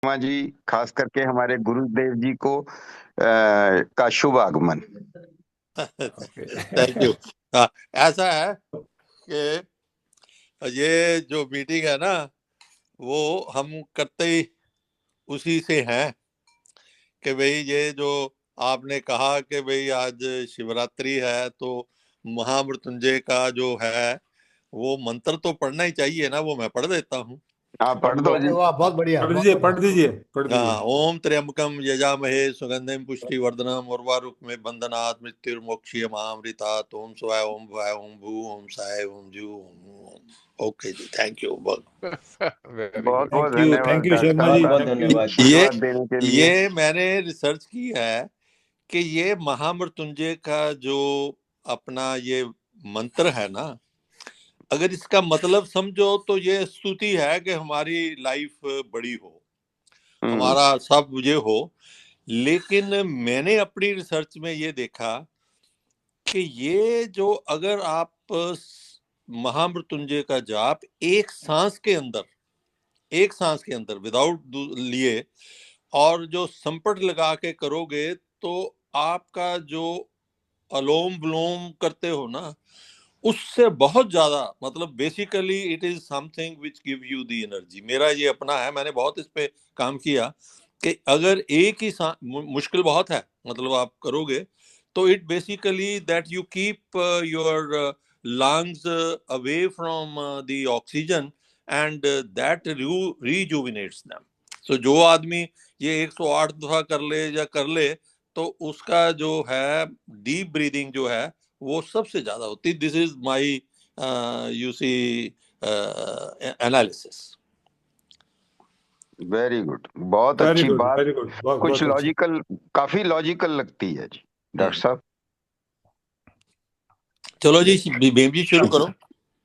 शर्मा जी, खास करके हमारे गुरुदेव जी को का शुभ आगमन। ओके। Thank you. हाँ, ऐसा है कि ये जो मीटिंग है ना, वो हम करते ही उसी से हैं कि भाई ये जो आपने कहा कि भाई आज शिवरात्रि है, तो महामृत्युंजय का जो है वो मंत्र तो पढ़ना ही चाहिए ना। वो मैं पढ़ देता हूँ। आप पढ़ पढ़ लो, दो जी। वाह, बहुत बढ़िया, पढ़ बहुत दीजिए, बढ़िया। पढ़ दीजिए, पढ़ दीजिए। हाँ, ओम त्र्यंबकम यजामहे सुगंधिम पुष्टिवर्धनम उर्वारुकमे बंधनात् मृत्युर्मोक्षीयमामृतात्। ओम शिवाय, ओम भवाय, ओम भू, ओम साय, ओम जू, Om. Okay ji, thank you. Very बहुत गुड। बहुत थैंक धन्यवाद यू डॉक्टर शर्मा साहब जी, बहुत बहुत थैंक यू। धन्यवाद। ये आशीर्वाद देने के लिए। ये मैंने रिसर्च की है कि ये महामृत्युंजय का जो अपना ये मंत्र है ना, अगर इसका मतलब समझो तो ये स्तुति है कि हमारी लाइफ बड़ी हो, हम्म। हमारा सब ये हो। लेकिन मैंने अपनी रिसर्च में ये देखा कि ये जो अगर आप महामृत्युंजय का जाप एक सांस के अंदर विदाउट लिए और जो संपट लगा के करोगे, तो आपका जो अलोम विलोम करते हो ना, उससे बहुत ज्यादा, मतलब basically it is something which give you the energy. मेरा ये अपना है, मैंने बहुत इस पे काम किया कि अगर एक ही मुश्किल बहुत है, मतलब आप करोगे तो it basically that you keep your lungs away from the oxygen, and that rejuvenates them. So जो आदमी ये 108 दफा कर ले या कर ले, तो उसका जो है डीप ब्रीदिंग जो है वो सबसे ज्यादा होती। This is my U C analysis. Very good, बहुत वेरी अच्छी गुड, बात। वेरी गुड, बहुत कुछ बहुत अच्छा। लॉजिकल, काफी लॉजिकल लगती है जी डॉक्टर साहब। चलो जी, भीम जी शुरू करो।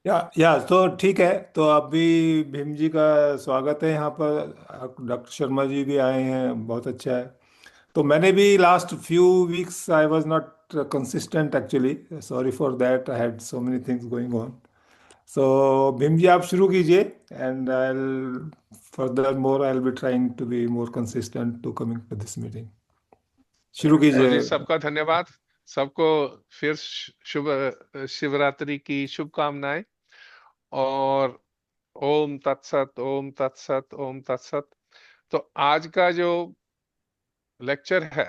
या तो ठीक है, तो अभी भीम जी का स्वागत है यहाँ पर। डॉक्टर शर्मा जी भी आए हैं, बहुत अच्छा है। तो मैंने भी last few weeks I was not consistent actually, sorry for that, I had so many things going on. So Bhim ji आप शुरू कीजिए, and I will further more I will be trying to be more consistent to coming to this meeting. शुरू तो कीजिए। जी, सबका धन्यवाद। सबको फिर शुभ शिवरात्रि की शुभकामनाएं। और ओम तत्सत, ओम तत्सत, ओम तत्सत। तो आज का जो लेक्चर है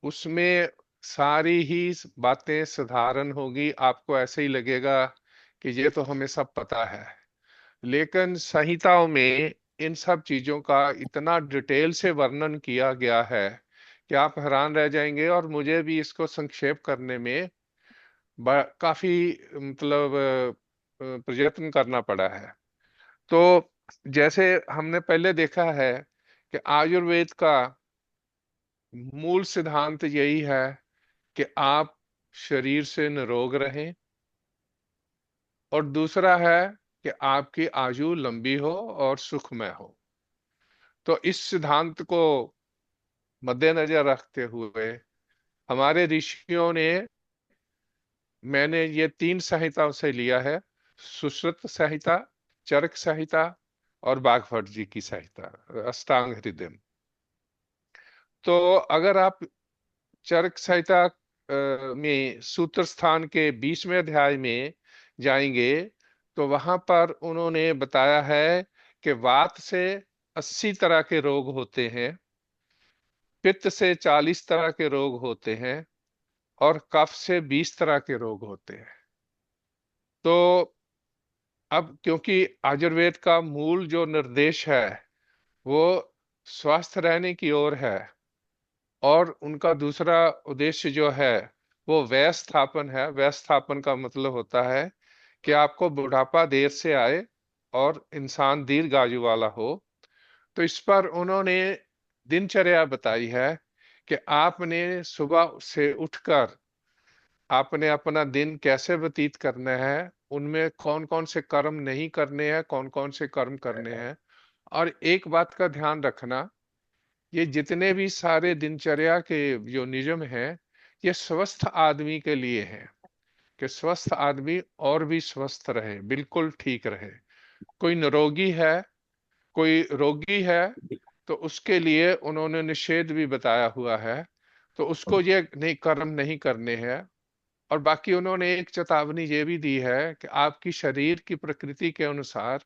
उसमें सारी ही बातें साधारण होगी, आपको ऐसे ही लगेगा कि ये तो हमें सब पता है। लेकिन संहिताओं में इन सब चीजों का इतना डिटेल से वर्णन किया गया है कि आप हैरान रह जाएंगे। और मुझे भी इसको संक्षेप करने में काफी मतलब प्रयत्न करना पड़ा है। तो जैसे हमने पहले देखा है कि आयुर्वेद का मूल सिद्धांत यही है कि आप शरीर से निरोग रहें, और दूसरा है कि आपकी आयु लंबी हो और सुखमय हो। तो इस सिद्धांत को मद्देनजर रखते हुए हमारे ऋषियों ने, मैंने ये 3 संहिताओं से लिया है: सुश्रुत संहिता, चरक संहिता और वाग्भट जी की संहिता, अष्टांग हृदय। तो अगर आप चरक संहिता में सूत्र स्थान के 20वें अध्याय में जाएंगे, तो वहां पर उन्होंने बताया है कि वात से 80 तरह के रोग होते हैं, पित्त से 40 तरह के रोग होते हैं, और कफ से 20 तरह के रोग होते हैं। तो अब क्योंकि आयुर्वेद का मूल जो निर्देश है वो स्वस्थ रहने की ओर है, और उनका दूसरा उद्देश्य जो है वो व्यय स्थापन है। व्यय स्थापन का मतलब होता है कि आपको बुढ़ापा देर से आए और इंसान दीर्घायु वाला हो। तो इस पर उन्होंने दिनचर्या बताई है कि आपने सुबह से उठकर आपने अपना दिन कैसे व्यतीत करना है, उनमें कौन कौन से कर्म नहीं करने हैं, कौन कौन से कर्म करने हैं। और एक बात का ध्यान रखना, ये जितने भी सारे दिनचर्या के जो नियम हैं ये स्वस्थ आदमी के लिए हैं, कि स्वस्थ आदमी और भी स्वस्थ रहे, बिल्कुल ठीक रहे। कोई निरोगी है, कोई रोगी है तो उसके लिए उन्होंने निषेध भी बताया हुआ है, तो उसको ये नहीं, कर्म नहीं करने हैं। और बाकी उन्होंने एक चेतावनी ये भी दी है कि आपकी शरीर की प्रकृति के अनुसार,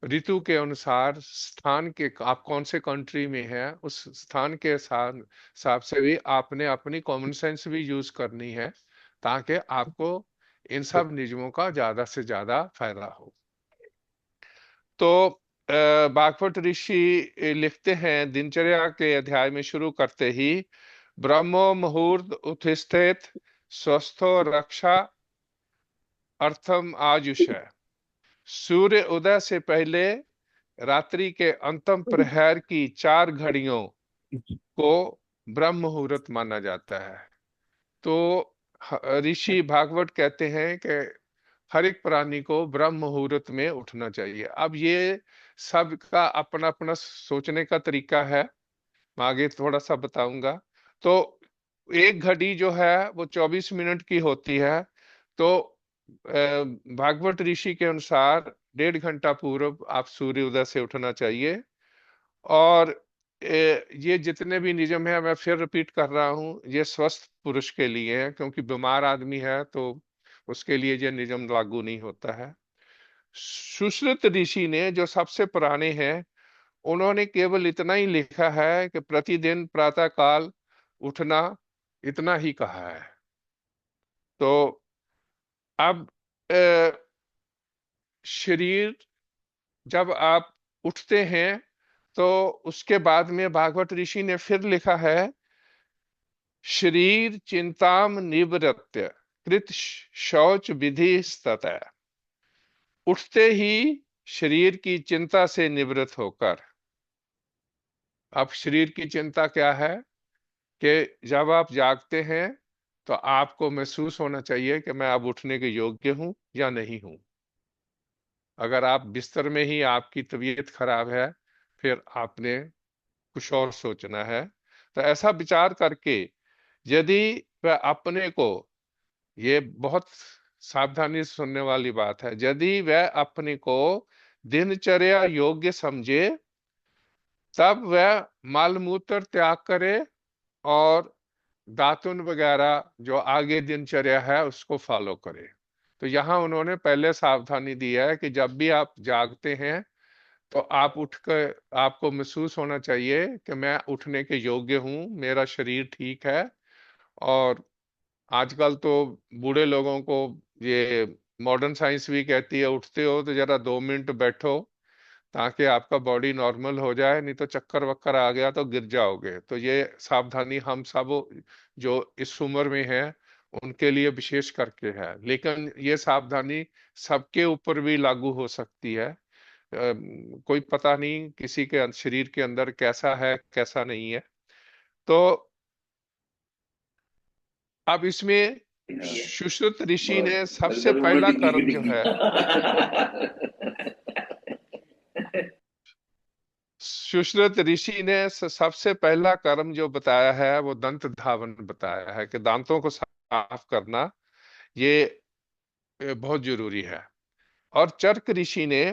ऋतु के अनुसार, स्थान के, आप कौन से कंट्री में हैं उस स्थान के हिसाब से भी आपने अपनी कॉमन सेंस भी यूज करनी है, ताकि आपको इन सब नियमों का ज्यादा से ज्यादा फायदा हो। तो भागवत ऋषि लिखते हैं, दिनचर्या के अध्याय में शुरू करते ही, ब्रह्मो मुहूर्त उत्थिष्ठेत स्वस्थो रक्षा अर्थम आयुष है। सूर्य उदय से पहले रात्रि के अंतिम प्रहर की 4 घड़ियों को ब्रह्म मुहूर्त माना जाता है। तो ऋषि भागवत कहते हैं कि हर एक प्राणी को ब्रह्म मुहूर्त में उठना चाहिए। अब ये सबका अपना अपना सोचने का तरीका है, मैं आगे थोड़ा सा बताऊंगा। तो एक घड़ी जो है वो 24 मिनट की होती है। तो भागवत ऋषि के अनुसार 1.5 घंटा पूर्व आप सूर्य उदय से उठना चाहिए। और ये जितने भी नियम है, मैं फिर रिपीट कर रहा हूँ, ये स्वस्थ पुरुष के लिए है, क्योंकि बीमार आदमी है तो उसके लिए ये नियम लागू नहीं होता है। सुश्रुत ऋषि ने, जो सबसे पुराने हैं, उन्होंने केवल इतना ही लिखा है कि प्रतिदिन प्रातः काल उठना, इतना ही कहा है। तो अब शरीर जब आप उठते हैं तो उसके बाद में भागवत ऋषि ने फिर लिखा है, शरीर चिंताम निवृत्य कृत शौच विधि स्ततः। उठते ही शरीर की चिंता से निवृत्त होकर, अब शरीर की चिंता क्या है कि जब आप जागते हैं तो आपको महसूस होना चाहिए कि मैं अब उठने के योग्य हूं या नहीं हूं। अगर आप बिस्तर में ही आपकी तबीयत खराब है, फिर आपने कुछ और सोचना है। तो ऐसा विचार करके, यदि वह अपने को, ये बहुत सावधानी से सुनने वाली बात है, यदि वह अपने को दिनचर्या योग्य समझे, तब वह मल मूत्र त्याग करे और दातुन वगैरह जो आगे दिनचर्या है उसको फॉलो करे। तो यहाँ उन्होंने पहले सावधानी दी है कि जब भी आप जागते हैं तो आप उठकर, आपको महसूस होना चाहिए कि मैं उठने के योग्य हूँ, मेरा शरीर ठीक है। और आजकल तो बूढ़े लोगों को ये मॉडर्न साइंस भी कहती है, उठते हो तो जरा 2 मिनट बैठो ताकि आपका बॉडी नॉर्मल हो जाए, नहीं तो चक्कर वक्कर आ गया तो गिर जाओगे। तो ये सावधानी हम सब जो इस उम्र में है उनके लिए विशेष करके है, लेकिन ये सावधानी सबके ऊपर भी लागू हो सकती है। कोई पता नहीं किसी के शरीर के अंदर कैसा है कैसा नहीं है। तो अब इसमें सुश्रुत ऋषि ने सबसे पहला कर्म जो है, सुश्रुत ऋषि ने सबसे पहला कर्म जो बताया है वो दंत धावन बताया है, कि दांतों को साफ करना ये बहुत जरूरी है। और चरक ऋषि ने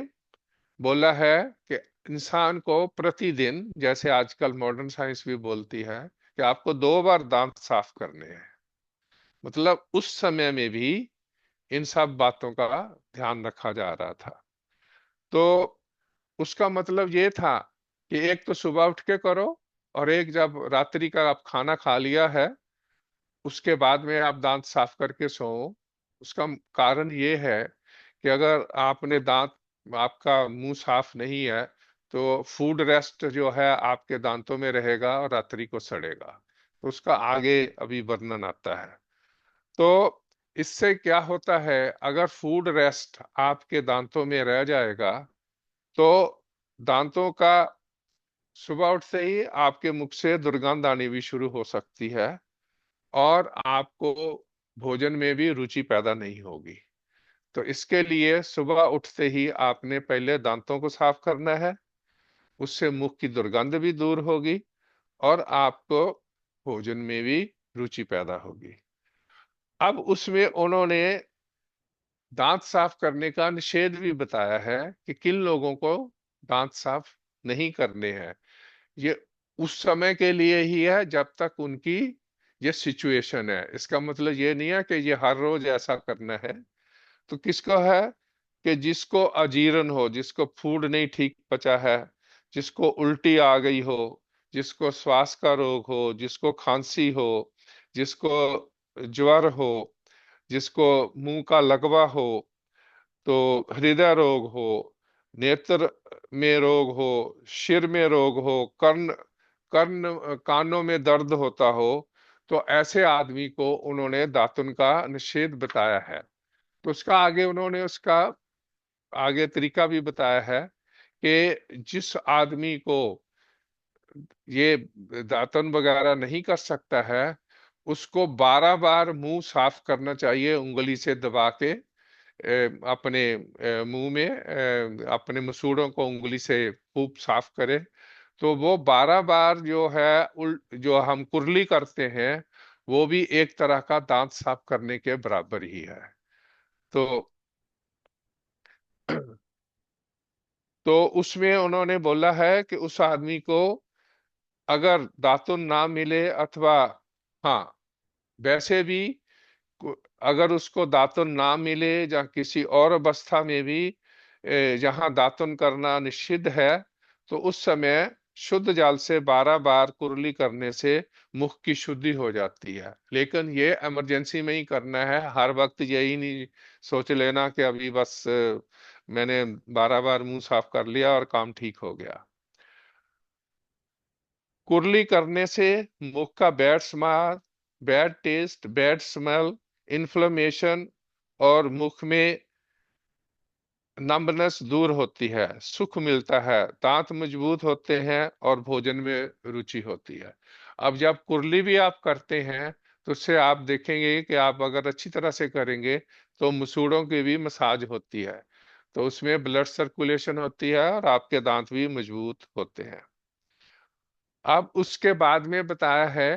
बोला है कि इंसान को प्रतिदिन, जैसे आजकल मॉडर्न साइंस भी बोलती है, कि आपको 2 बार दांत साफ करने हैं। मतलब उस समय में भी इन सब बातों का ध्यान रखा जा रहा था। तो उसका मतलब ये था कि एक तो सुबह उठ के करो, और एक जब रात्रि का आप खाना खा लिया है उसके बाद में आप दांत साफ करके सो। उसका कारण ये है कि अगर आपने दांत, आपका मुंह साफ नहीं है, तो फूड रेस्ट जो है आपके दांतों में रहेगा और रात्रि को सड़ेगा। तो उसका आगे अभी वर्णन आता है। तो इससे क्या होता है, अगर फूड रेस्ट आपके दांतों में रह जाएगा तो दांतों का सुबह उठते ही आपके मुख से दुर्गंध आनी भी शुरू हो सकती है, और आपको भोजन में भी रुचि पैदा नहीं होगी। तो इसके लिए सुबह उठते ही आपने पहले दांतों को साफ करना है, उससे मुख की दुर्गंध भी दूर होगी और आपको भोजन में भी रुचि पैदा होगी। अब उसमें उन्होंने दांत साफ करने का निषेध भी बताया है कि किन लोगों को दांत साफ नहीं करने हैं। ये उस समय के लिए ही है जब तक उनकी ये सिचुएशन है। इसका मतलब ये नहीं है कि ये हर रोज ऐसा करना है। तो किसको है कि जिसको अजीर्ण हो, जिसको फूड नहीं ठीक पचा है, जिसको उल्टी आ गई हो, जिसको श्वास का रोग हो, जिसको खांसी हो, जिसको ज्वर हो, जिसको मुंह का लकवा हो, तो हृदय रोग हो, नेत्र में रोग हो, सिर में रोग हो, कर्ण कर्ण कानों में दर्द होता हो, तो ऐसे आदमी को उन्होंने दातुन का निषेध बताया है। तो उसका आगे उन्होंने उसका आगे तरीका भी बताया है कि जिस आदमी को ये दातन वगैरह नहीं कर सकता है, उसको 12 बार मुंह साफ करना चाहिए उंगली से दबा के, अपने मुंह में अपने मसूड़ों को उंगली से खूब साफ करे। तो वो 12 बार जो है जो हम कुरली करते हैं, वो भी एक तरह का दांत साफ करने के बराबर ही है। तो तो उसमें उन्होंने बोला है कि उस आदमी को अगर दातुन ना मिले, अथवा हाँ, वैसे भी अगर उसको दातुन ना मिले या किसी और अवस्था में भी जहां दातुन करना निषिद्ध है, तो उस समय शुद्ध जल से 12 बार कुरली करने से मुख की शुद्धि हो जाती है। लेकिन ये इमरजेंसी में ही करना है, हर वक्त यही नहीं सोच लेना कि अभी बस मैंने 12 बार मुंह साफ कर लिया और काम ठीक हो गया। कुरली करने से मुख का bad smell, bad taste, bad smell, inflammation और मुख में नंबनेस दूर होती है, सुख मिलता है, दांत मजबूत होते हैं और भोजन में रुचि होती है। अब जब कुरली भी आप करते हैं, तो उससे आप देखेंगे कि आप अगर अच्छी तरह से करेंगे तो मसूड़ों की भी मसाज होती है, तो उसमें ब्लड सर्कुलेशन होती है और आपके दांत भी मजबूत होते हैं। अब उसके बाद में बताया है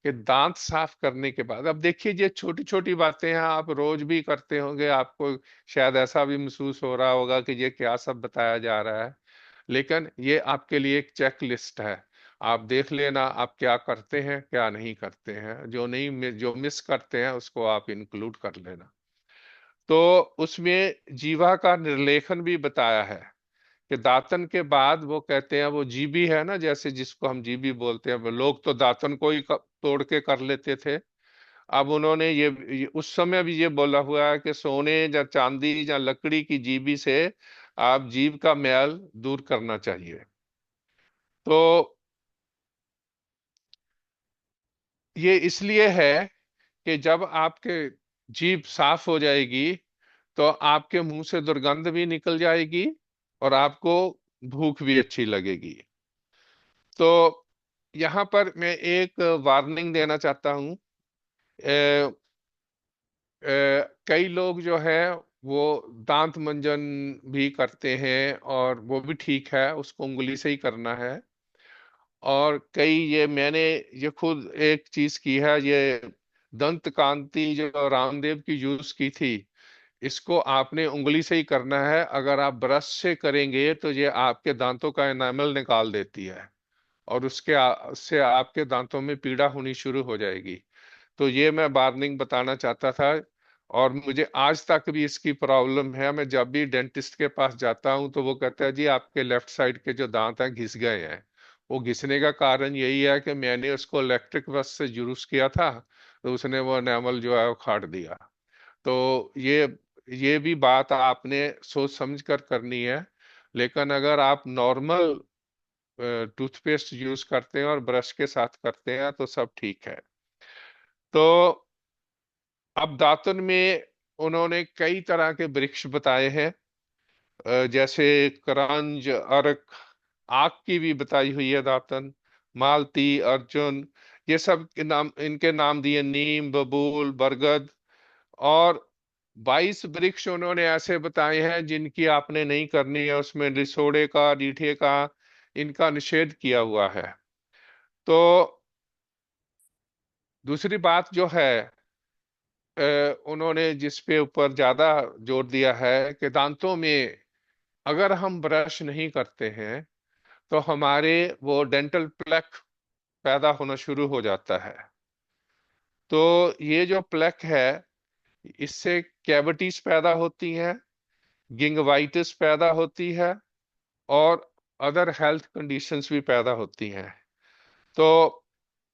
कि दांत साफ करने के बाद, अब देखिए ये छोटी छोटी बातें हैं, आप रोज भी करते होंगे, आपको शायद ऐसा भी महसूस हो रहा होगा कि ये क्या सब बताया जा रहा है, लेकिन ये आपके लिए एक चेक लिस्ट है। आप देख लेना आप क्या करते हैं क्या नहीं करते हैं, जो मिस करते हैं उसको आप इंक्लूड कर लेना। तो उसमें जीवा का निर्लेखन भी बताया है कि दातन के बाद वो कहते हैं, वो जीबी है ना, जैसे जिसको हम जीबी बोलते हैं, लोग तो दातन को ही तोड़ के कर लेते थे। अब उन्होंने उस समय भी ये बोला हुआ है कि सोने या चांदी या लकड़ी की जीबी से आप जीभ का मैल दूर करना चाहिए। तो ये इसलिए है कि जब आपके जीभ साफ हो जाएगी, तो आपके मुंह से दुर्गंध भी निकल जाएगी और आपको भूख भी अच्छी लगेगी। तो यहाँ पर मैं एक वार्निंग देना चाहता हूँ। कई लोग जो है वो दांत मंजन भी करते हैं, और वो भी ठीक है, उसको उंगली से ही करना है। और कई ये मैंने ये खुद एक चीज की है, ये दंत कांति जो रामदेव की यूज की थी, इसको आपने उंगली से ही करना है। अगर आप ब्रश से करेंगे तो ये आपके दांतों का एनामल निकाल देती है, और उससे आपके दांतों में पीड़ा होनी शुरू हो जाएगी। तो ये मैं वार्निंग बताना चाहता था। और मुझे आज तक भी इसकी प्रॉब्लम है, मैं जब भी डेंटिस्ट के पास जाता हूं तो वो कहता है जी आपके लेफ्ट साइड के जो दांत हैं घिस गए हैं। वो घिसने का कारण यही है कि मैंने उसको इलेक्ट्रिक बस से जुरूस किया था, तो उसने वो एनामल जो है वो काट दिया। तो ये भी बात आपने सोच समझ कर करनी है। लेकिन अगर आप नॉर्मल टूथपेस्ट यूज करते हैं और ब्रश के साथ करते हैं तो सब ठीक है। तो अब दातुन में उन्होंने कई तरह के वृक्ष बताए हैं, जैसे करंज, अर्क, आक की भी बताई हुई है दातन, मालती, अर्जुन, ये सब के नाम, इनके नाम दिए, नीम, बबूल, बरगद। और 22 वृक्ष उन्होंने ऐसे बताए हैं जिनकी आपने नहीं करनी है, उसमें रिसोड़े का, रीठे का, इनका निषेध किया हुआ है। तो दूसरी बात जो है, उन्होंने जिस पे ऊपर ज्यादा जोर दिया है कि दांतों में अगर हम ब्रश नहीं करते हैं तो हमारे वो डेंटल प्लेक पैदा होना शुरू हो जाता है। तो ये जो प्लेक है, इससे कैविटीज पैदा होती हैं, गिंगवाइटिस पैदा होती है, और अदर हेल्थ कंडीशंस भी पैदा होती हैं। तो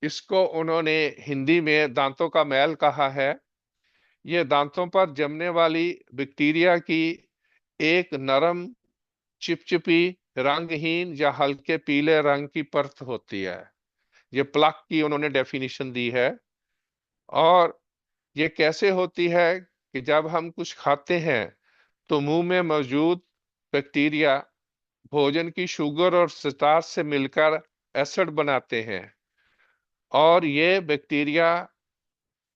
इसको उन्होंने हिंदी में दांतों का मैल कहा है। ये दांतों पर जमने वाली बैक्टीरिया की एक नरम, चिपचिपी, रंगहीन या हल्के पीले रंग की परत होती है। ये प्लक की उन्होंने डेफिनेशन दी है। और ये कैसे होती है कि जब हम कुछ खाते हैं तो मुंह में मौजूद बैक्टीरिया भोजन की शुगर और स्टार्च से मिलकर एसिड बनाते हैं, और ये बैक्टीरिया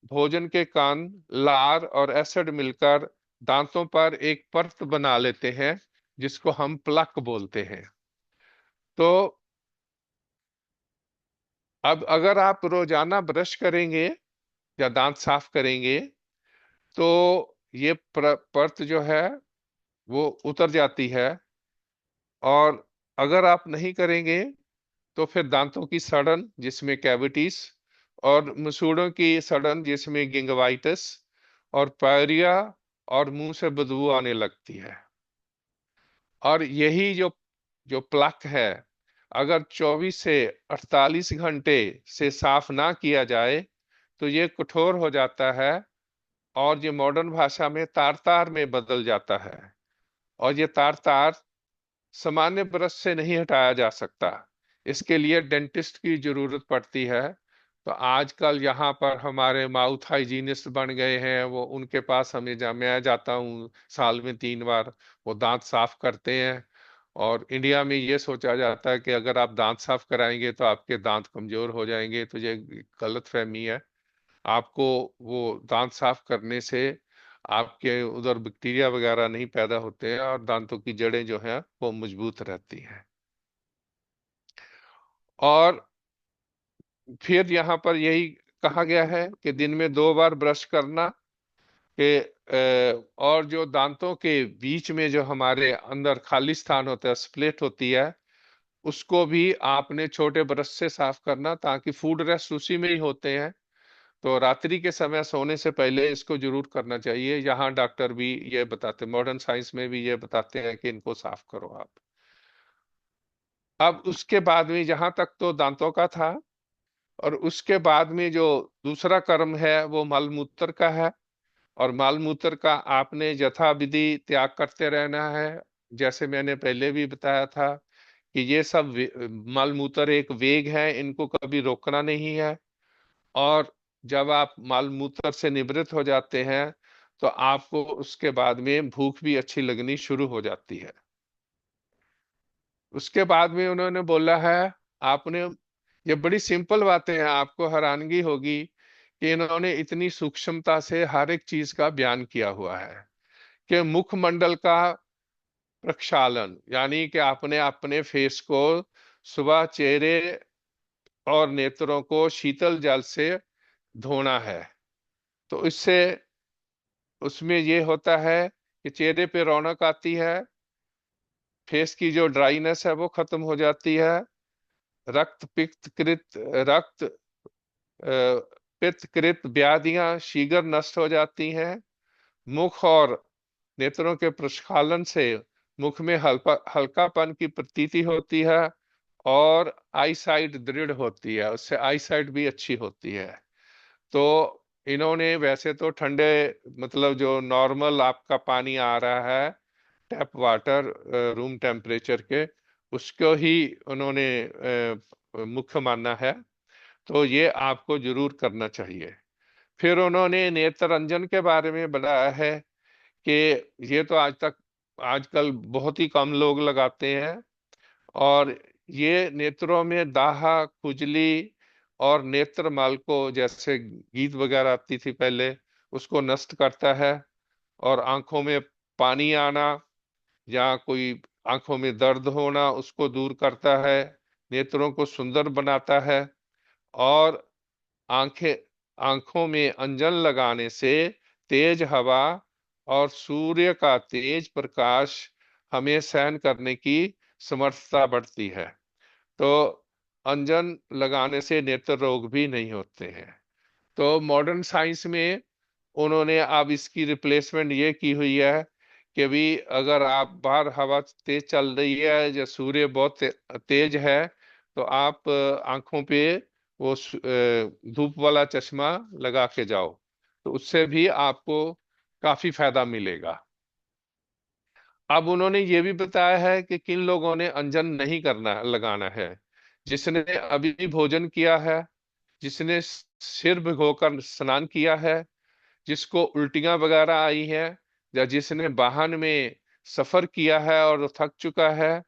भोजन के कण, लार और एसिड मिलकर दांतों पर एक परत बना लेते हैं, जिसको हम प्लक बोलते हैं। तो अब अगर आप रोजाना ब्रश करेंगे या दांत साफ करेंगे तो ये परत जो है वो उतर जाती है। और अगर आप नहीं करेंगे तो फिर दांतों की सड़न जिसमें कैविटीज, और मसूड़ों की सड़न जिसमें गिंगवाइटिस और पायरिया, और मुंह से बदबू आने लगती है। और यही जो जो प्लक है, अगर 24 से 48 घंटे से साफ ना किया जाए तो ये कठोर हो जाता है, और ये मॉडर्न भाषा में तार तार में बदल जाता है। और ये तार तार सामान्य ब्रश से नहीं हटाया जा सकता, इसके लिए डेंटिस्ट की जरूरत पड़ती है। तो आजकल यहाँ पर हमारे माउथ हाइजीनिस्ट बन गए हैं, वो उनके पास मैं जाता हूँ साल में 3 बार, वो दांत साफ करते हैं। और इंडिया में ये सोचा जाता है कि अगर आप दांत साफ कराएंगे तो आपके दांत कमजोर हो जाएंगे, तो ये गलत फहमी है। आपको वो दांत साफ करने से आपके उधर बैक्टीरिया वगैरह नहीं पैदा होते हैं, और दांतों की जड़ें जो हैं वो मजबूत रहती हैं। और फिर यहाँ पर यही कहा गया है कि दिन में 2 बार ब्रश करना, कि और जो दांतों के बीच में जो हमारे अंदर खाली स्थान होता है, स्प्लिट होती है, उसको भी आपने छोटे ब्रश से साफ करना, ताकि फूड रेस्ट उसी में ही होते हैं। तो रात्रि के समय सोने से पहले इसको जरूर करना चाहिए। यहाँ डॉक्टर भी ये बताते, मॉडर्न साइंस में भी ये बताते हैं कि इनको साफ करो आप। अब उसके बाद में, जहां तक तो दांतों का था, और उसके बाद में जो दूसरा कर्म है वो मल मूत्र का है। और मल मूत्र का आपने यथाविधि त्याग करते रहना है। जैसे मैंने पहले भी बताया था कि ये सब मल मूत्र एक वेग है, इनको कभी रोकना नहीं है। और जब आप मल मूत्र से निवृत्त हो जाते हैं तो आपको उसके बाद में भूख भी अच्छी लगनी शुरू हो जाती है। उसके बाद में उन्होंने बोला है, आपने, ये बड़ी सिंपल बातें हैं, आपको हैरानगी होगी कि इन्होंने इतनी सूक्ष्मता से हर एक चीज का बयान किया हुआ है। कि मुखमंडल का प्रक्षालन, यानी कि आपने अपने फेस को सुबह चेहरे और नेत्रों को शीतल जल से धोना है। तो इससे उसमें ये होता है कि चेहरे पे रौनक आती है, फेस की जो ड्राइनेस है वो खत्म हो जाती है, रक्त पित्त कृत रक्त पित्त कृत व्याधियां शीघ्र नष्ट हो जाती हैं। मुख और नेत्रों के प्रक्षालन से मुख में हल्कापन की प्रतीति होती है, और आई साइट दृढ़ होती है, उससे आई साइट भी अच्छी होती है। तो इन्होंने वैसे तो ठंडे, मतलब जो नॉर्मल आपका पानी आ रहा है, टैप वाटर, रूम टेम्परेचर के, उसको ही उन्होंने मुख्य माना है। तो ये आपको जरूर करना चाहिए। फिर उन्होंने नेत्र रंजन के बारे में बताया है कि ये तो आजकल बहुत ही कम लोग लगाते हैं। और ये नेत्रों में दाहा, खुजली और नेत्र मल को, जैसे गीत वगैरह आती थी पहले, उसको नष्ट करता है। और आंखों में पानी आना या कोई आंखों में दर्द होना उसको दूर करता है, नेत्रों को सुंदर बनाता है। और आंखें आंखों में अंजन लगाने से तेज हवा और सूर्य का तेज प्रकाश हमें सहन करने की समर्थता बढ़ती है। तो अंजन लगाने से नेत्र रोग भी नहीं होते हैं। तो मॉडर्न साइंस में उन्होंने अब इसकी रिप्लेसमेंट ये की हुई है कि भी अगर आप बाहर हवा तेज चल रही है या सूर्य बहुत तेज है, तो आप आंखों पे वो धूप वाला चश्मा लगा के जाओ, तो उससे भी आपको काफी फायदा मिलेगा। अब उन्होंने ये भी बताया है कि किन लोगों ने अंजन नहीं करना लगाना है। जिसने अभी भोजन किया है, जिसने सिर भिगोकर स्नान किया है, जिसको उल्टियां वगैरह आई है, या जिसने वाहन में सफर किया है और थक चुका है,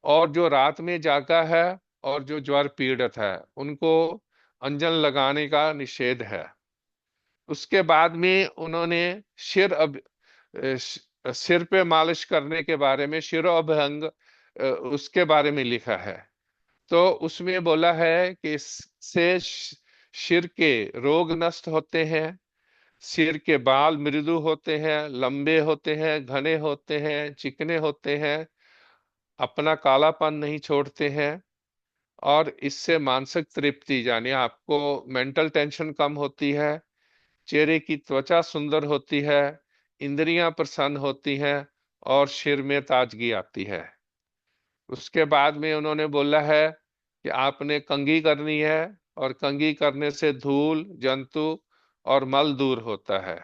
और जो रात में जागा है, और जो ज्वर पीड़ित है, उनको अंजन लगाने का निषेध है। उसके बाद में उन्होंने सिर पे मालिश करने के बारे में, शिरोअभ्यंग, उसके बारे में लिखा है। तो उसमें बोला है कि इससे सिर के रोग नष्ट होते हैं, सिर के बाल मृदु होते हैं, लंबे होते हैं, घने होते हैं, चिकने होते हैं, अपना कालापन नहीं छोड़ते हैं, और इससे मानसिक तृप्ति, यानी आपको मेंटल टेंशन कम होती है, चेहरे की त्वचा सुंदर होती है, इंद्रियां प्रसन्न होती हैं, और सिर में ताजगी आती है। उसके बाद में उन्होंने बोला है कि आपने कंघी करनी है, और कंघी करने से धूल, जंतु और मल दूर होता है।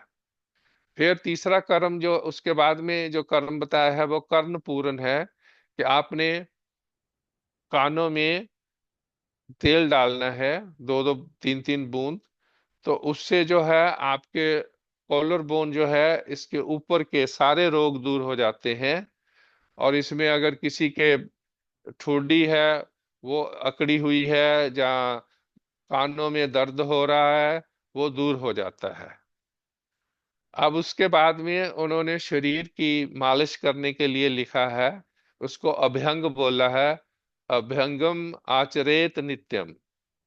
फिर तीसरा कर्म जो उसके बाद में जो कर्म बताया है वो कर्ण पूर्ण है, कि आपने कानों में तेल डालना है, दो दो तीन तीन बूंद। तो उससे जो है आपके कॉलर बोन जो है, इसके ऊपर के सारे रोग दूर हो जाते हैं। और इसमें अगर किसी के ठुड्डी है, वो अकड़ी हुई है, जहाँ कानों में दर्द हो रहा है, वो दूर हो जाता है। अब उसके बाद में उन्होंने शरीर की मालिश करने के लिए लिखा है, उसको अभ्यंग बोला है, अभ्यंगम आचरेत नित्यम।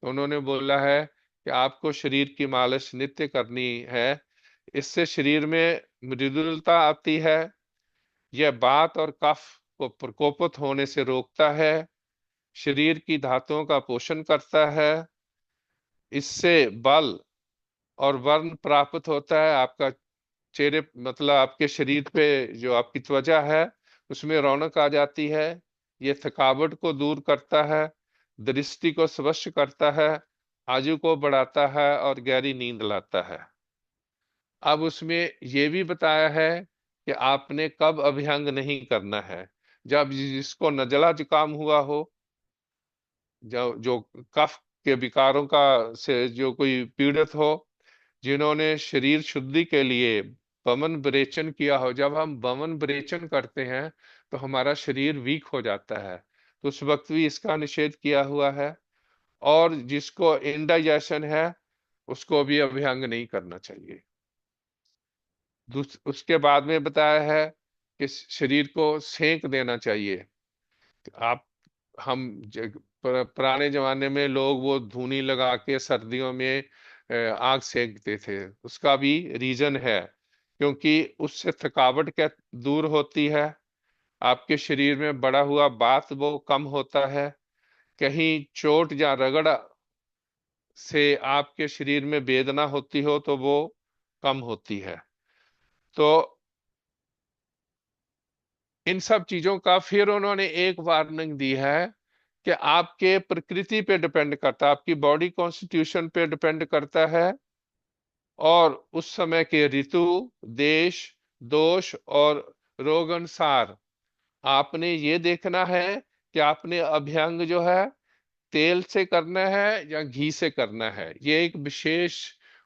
उन्होंने बोला है कि आपको शरीर की मालिश नित्य करनी है। इससे शरीर में मृदुलता आती है, यह वात और कफ को प्रकोपित होने से रोकता है, शरीर की धातुओं का पोषण करता है, इससे बल और वर्ण प्राप्त होता है। आपका चेहरे, मतलब आपके शरीर पे जो आपकी त्वचा है, उसमें रौनक आ जाती है। ये थकावट को दूर करता है, दृष्टि को स्पष्ट करता है, आयु को बढ़ाता है, और गहरी नींद लाता है। अब उसमें ये भी बताया है कि आपने कब अभ्यंग नहीं करना है। जब जिसको नजला जुकाम हुआ हो, जो जो कफ के विकारों का से जो कोई पीड़ित हो, जिन्होंने शरीर शुद्धि के लिए वमन विरेचन किया हो। जब हम वमन विरेचन करते हैं तो हमारा शरीर वीक हो जाता है, तो उस वक्त भी इसका निषेध किया हुआ है। और जिसको इंडाइजेशन है, उसको भी अभ्यंग नहीं करना चाहिए। उसके बाद में बताया है कि शरीर को सेंक देना चाहिए। आप हम पुराने जमाने में लोग वो धूनी लगा के सर्दियों में आग सेकते थे। उसका भी रीजन है, क्योंकि उससे थकावट क्या दूर होती है, आपके शरीर में बढ़ा हुआ बात वो कम होता है, कहीं चोट या रगड़ से आपके शरीर में वेदना होती हो तो वो कम होती है। तो इन सब चीजों का फिर उन्होंने एक वार्निंग दी है कि आपके प्रकृति पे डिपेंड करता है, आपकी बॉडी कॉन्स्टिट्यूशन पे डिपेंड करता है, और उस समय के ऋतु, देश, दोष और रोग अनुसार आपने ये देखना है कि आपने अभ्यंग जो है तेल से करना है या घी से करना है। ये एक विशेष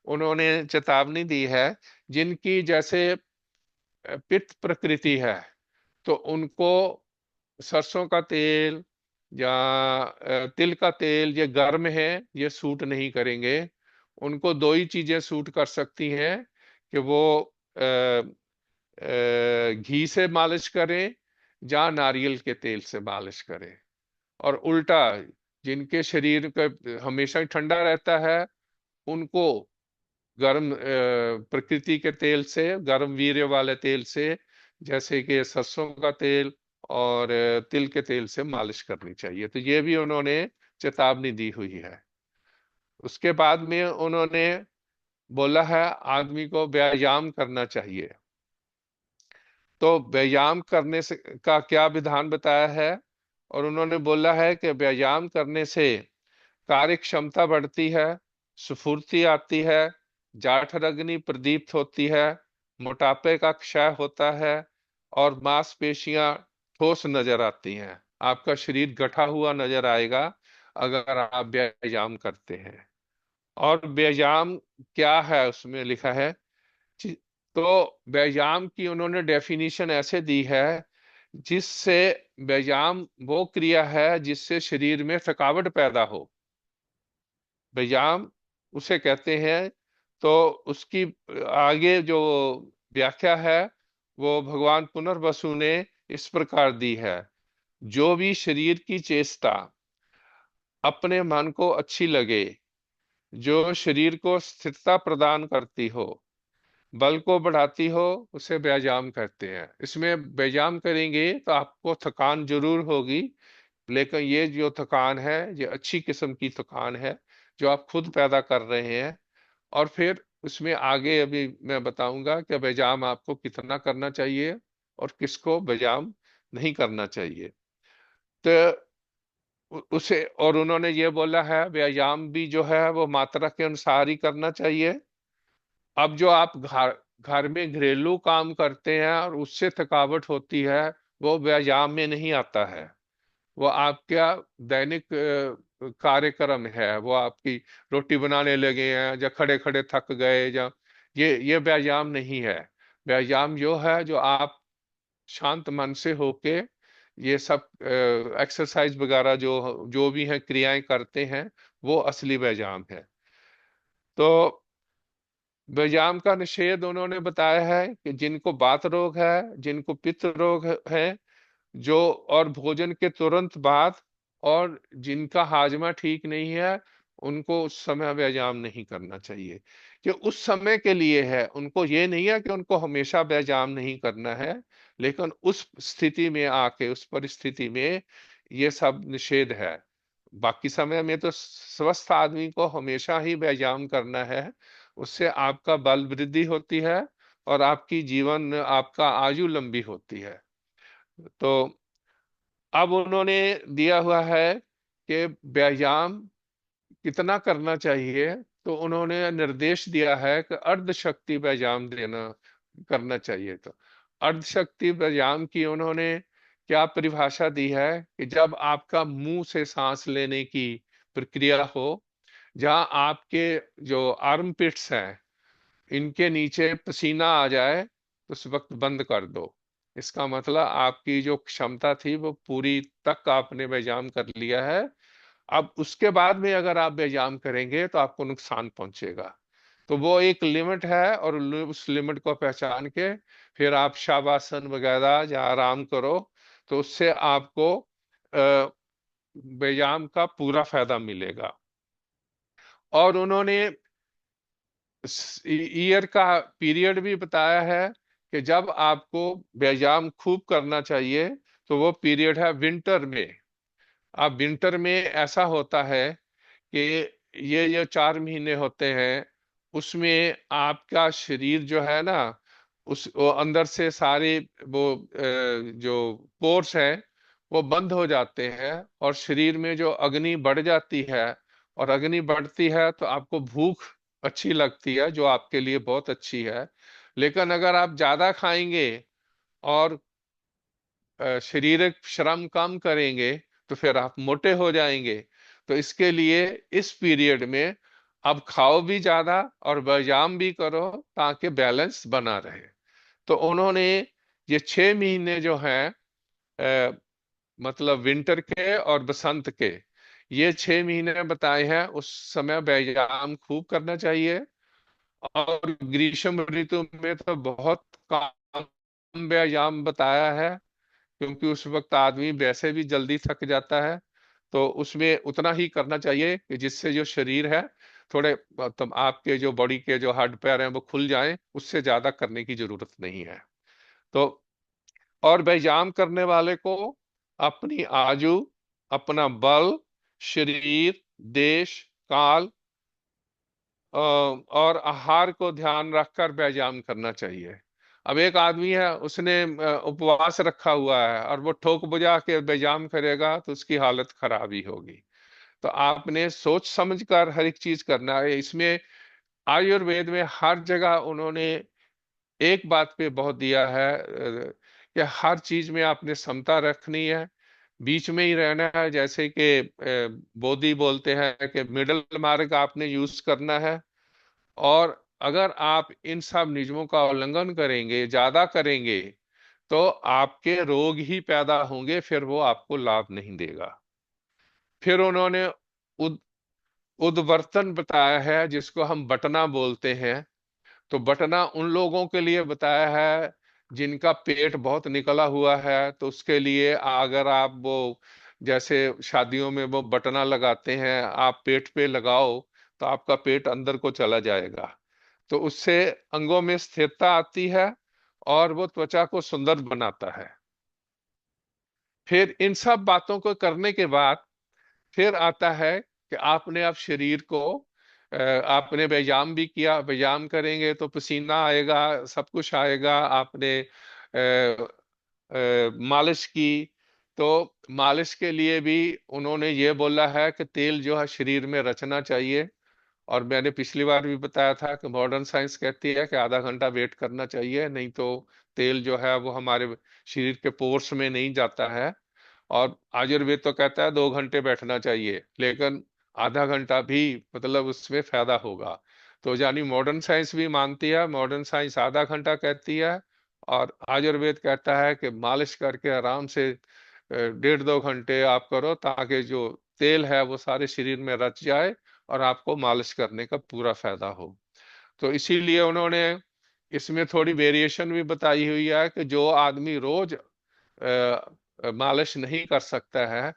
उन्होंने चेतावनी दी है। जिनकी जैसे पित्त प्रकृति है, तो उनको सरसों का तेल या तिल का तेल, ये गर्म है, ये सूट नहीं करेंगे। उनको दो ही चीजें सूट कर सकती हैं, कि वो घी से मालिश करें या नारियल के तेल से मालिश करें। और उल्टा, जिनके शरीर का हमेशा ही ठंडा रहता है, उनको गर्म प्रकृति के तेल से, गर्म वीर्य वाले तेल से जैसे कि सरसों का तेल और तिल के तेल से मालिश करनी चाहिए। तो ये भी उन्होंने चेतावनी दी हुई है। उसके बाद में उन्होंने बोला है आदमी को व्यायाम करना चाहिए। तो व्यायाम करने से का क्या विधान बताया है, और उन्होंने बोला है कि व्यायाम करने से कार्य क्षमता बढ़ती है, स्फूर्ति आती है, जाठर अग्नि प्रदीप्त होती है, मोटापे का क्षय होता है और मांसपेशियां ठोस नजर आती हैं। आपका शरीर गठा हुआ नजर आएगा अगर आप व्यायाम करते हैं। और व्यायाम क्या है उसमें लिखा है, जी, तो व्यायाम की उन्होंने डेफिनेशन ऐसे दी है, जिससे व्यायाम वो क्रिया है जिससे शरीर में थकावट पैदा हो, व्यायाम उसे कहते हैं। तो उसकी आगे जो व्याख्या है वो भगवान पुनर्वसु ने इस प्रकार दी है, जो भी शरीर की चेष्टा अपने मन को अच्छी लगे, जो शरीर को स्थिरता प्रदान करती हो, बल को बढ़ाती हो, उसे व्यायाम कहते हैं। इसमें व्यायाम करेंगे तो आपको थकान जरूर होगी, लेकिन ये जो थकान है ये अच्छी किस्म की थकान है जो आप खुद पैदा कर रहे हैं। और फिर उसमें आगे अभी मैं बताऊंगा कि व्यायाम आपको कितना करना चाहिए और किसको व्यायाम नहीं करना चाहिए। तो उसे, और उन्होंने ये बोला है व्यायाम भी जो है वो मात्रा के अनुसार ही करना चाहिए। अब जो आप घर घर में घरेलू काम करते हैं और उससे थकावट होती है, वो व्यायाम में नहीं आता है। वो आपका दैनिक कार्यक्रम है, वो आपकी रोटी बनाने लगे हैं या खड़े खड़े थक गए, या ये व्यायाम नहीं है। व्यायाम जो है जो आप शांत मन से होके ये सब एक्सरसाइज वगैरह जो जो भी है क्रियाएं करते हैं, वो असली व्यायाम है। तो व्यायाम का निषेध उन्होंने बताया है कि जिनको वात रोग है, जिनको पित्त रोग है, जो और भोजन के तुरंत बाद, और जिनका हाजमा ठीक नहीं है, उनको उस समय व्यायाम नहीं करना चाहिए। कि उस समय के लिए है, उनको ये नहीं है कि उनको हमेशा व्यायाम नहीं करना है, लेकिन उस स्थिति में आके, उस परिस्थिति में ये सब निषेध है। बाकी समय में तो स्वस्थ आदमी को हमेशा ही व्यायाम करना है। उससे आपका बल वृद्धि होती है और आपकी जीवन, आपका आयु लंबी होती है। तो अब उन्होंने दिया हुआ है कि व्यायाम कितना करना चाहिए। तो उन्होंने निर्देश दिया है कि अर्ध शक्ति व्यायाम देना करना चाहिए। तो अर्ध शक्ति व्यायाम की उन्होंने क्या परिभाषा दी है कि जब आपका मुंह से सांस लेने की प्रक्रिया हो, जहां आपके जो आर्म पिट्स हैं इनके नीचे पसीना आ जाए, तो उस वक्त बंद कर दो। इसका मतलब आपकी जो क्षमता थी वो पूरी तक आपने व्यायाम कर लिया है। अब उसके बाद में अगर आप व्यायाम करेंगे तो आपको नुकसान पहुंचेगा। तो वो एक लिमिट है, और उस लिमिट को पहचान के फिर आप शवासन वगैरह या आराम करो, तो उससे आपको अ, व्यायाम का पूरा फायदा मिलेगा। और उन्होंने ईयर का पीरियड भी बताया है कि जब आपको व्यायाम खूब करना चाहिए, तो वो पीरियड है विंटर में। अब विंटर में ऐसा होता है कि ये 4 महीने होते हैं, उसमें आपका शरीर जो है ना, उस वो अंदर से सारे वो जो पोर्स हैं वो बंद हो जाते हैं, और शरीर में जो अग्नि बढ़ जाती है, और अग्नि बढ़ती है तो आपको भूख अच्छी लगती है, जो आपके लिए बहुत अच्छी है। लेकिन अगर आप ज्यादा खाएंगे और शारीरिक श्रम कम करेंगे, तो फिर आप मोटे हो जाएंगे। तो इसके लिए इस पीरियड में अब खाओ भी ज्यादा और व्यायाम भी करो, ताकि बैलेंस बना रहे। तो उन्होंने ये 6 महीने जो हैं, अ, मतलब विंटर के और बसंत के, ये 6 महीने बताए हैं, उस समय व्यायाम खूब करना चाहिए। और ग्रीष्म ऋतु में तो बहुत कम व्यायाम बताया है, क्योंकि उस वक्त आदमी वैसे भी जल्दी थक जाता है। तो उसमें उतना ही करना चाहिए कि जिससे जो शरीर है थोड़े, मतलब आपके जो बॉडी के जो हड्ड पैर हैं वो खुल जाएं, उससे ज्यादा करने की जरूरत नहीं है। तो और व्यायाम करने वाले को अपनी आयु, अपना बल, शरीर, देश, काल और आहार को ध्यान रखकर व्यायाम करना चाहिए। अब एक आदमी है, उसने उपवास रखा हुआ है और वो ठोक बुझा के व्यायाम करेगा तो उसकी हालत खराब ही होगी। तो आपने सोच समझ कर हर एक चीज करना है। इसमें आयुर्वेद में हर जगह उन्होंने एक बात पे बहुत दिया है कि हर चीज में आपने समता रखनी है, बीच में ही रहना है। जैसे कि बोधि बोलते हैं कि मिडल मार्ग आपने यूज करना है। और अगर आप इन सब नियमों का उल्लंघन करेंगे, ज्यादा करेंगे, तो आपके रोग ही पैदा होंगे, फिर वो आपको लाभ नहीं देगा। फिर उन्होंने उद, उद्वर्तन बताया है, जिसको हम बटना बोलते हैं। तो बटना उन लोगों के लिए बताया है जिनका पेट बहुत निकला हुआ है। तो उसके लिए अगर आप वो जैसे शादियों में वो बटना लगाते हैं, आप पेट पे लगाओ तो आपका पेट अंदर को चला जाएगा। तो उससे अंगों में स्थिरता आती है और वो त्वचा को सुंदर बनाता है। फिर इन सब बातों को करने के बाद फिर आता है कि आपने अब शरीर को आपने व्यायाम भी किया। व्यायाम करेंगे तो पसीना आएगा, सब कुछ आएगा। आपने मालिश की, तो मालिश के लिए भी उन्होंने ये बोला है कि तेल जो है शरीर में रचना चाहिए। और मैंने पिछली बार भी बताया था कि मॉडर्न साइंस कहती है कि आधा घंटा वेट करना चाहिए, नहीं तो तेल जो है वो हमारे शरीर के पोर्स में नहीं जाता है। और आयुर्वेद तो कहता है 2 घंटे बैठना चाहिए, लेकिन आधा घंटा भी मतलब उसमें फायदा होगा। तो यानी मॉडर्न साइंस भी मानती है, मॉडर्न साइंस आधा घंटा कहती है और आयुर्वेद कहता है कि मालिश करके आराम से 1.5-2 घंटे आप करो, ताकि जो तेल है वो सारे शरीर में रच जाए और आपको मालिश करने का पूरा फायदा हो। तो इसीलिए उन्होंने इसमें थोड़ी वेरिएशन भी बताई हुई है कि जो आदमी रोज मालिश नहीं कर सकता है,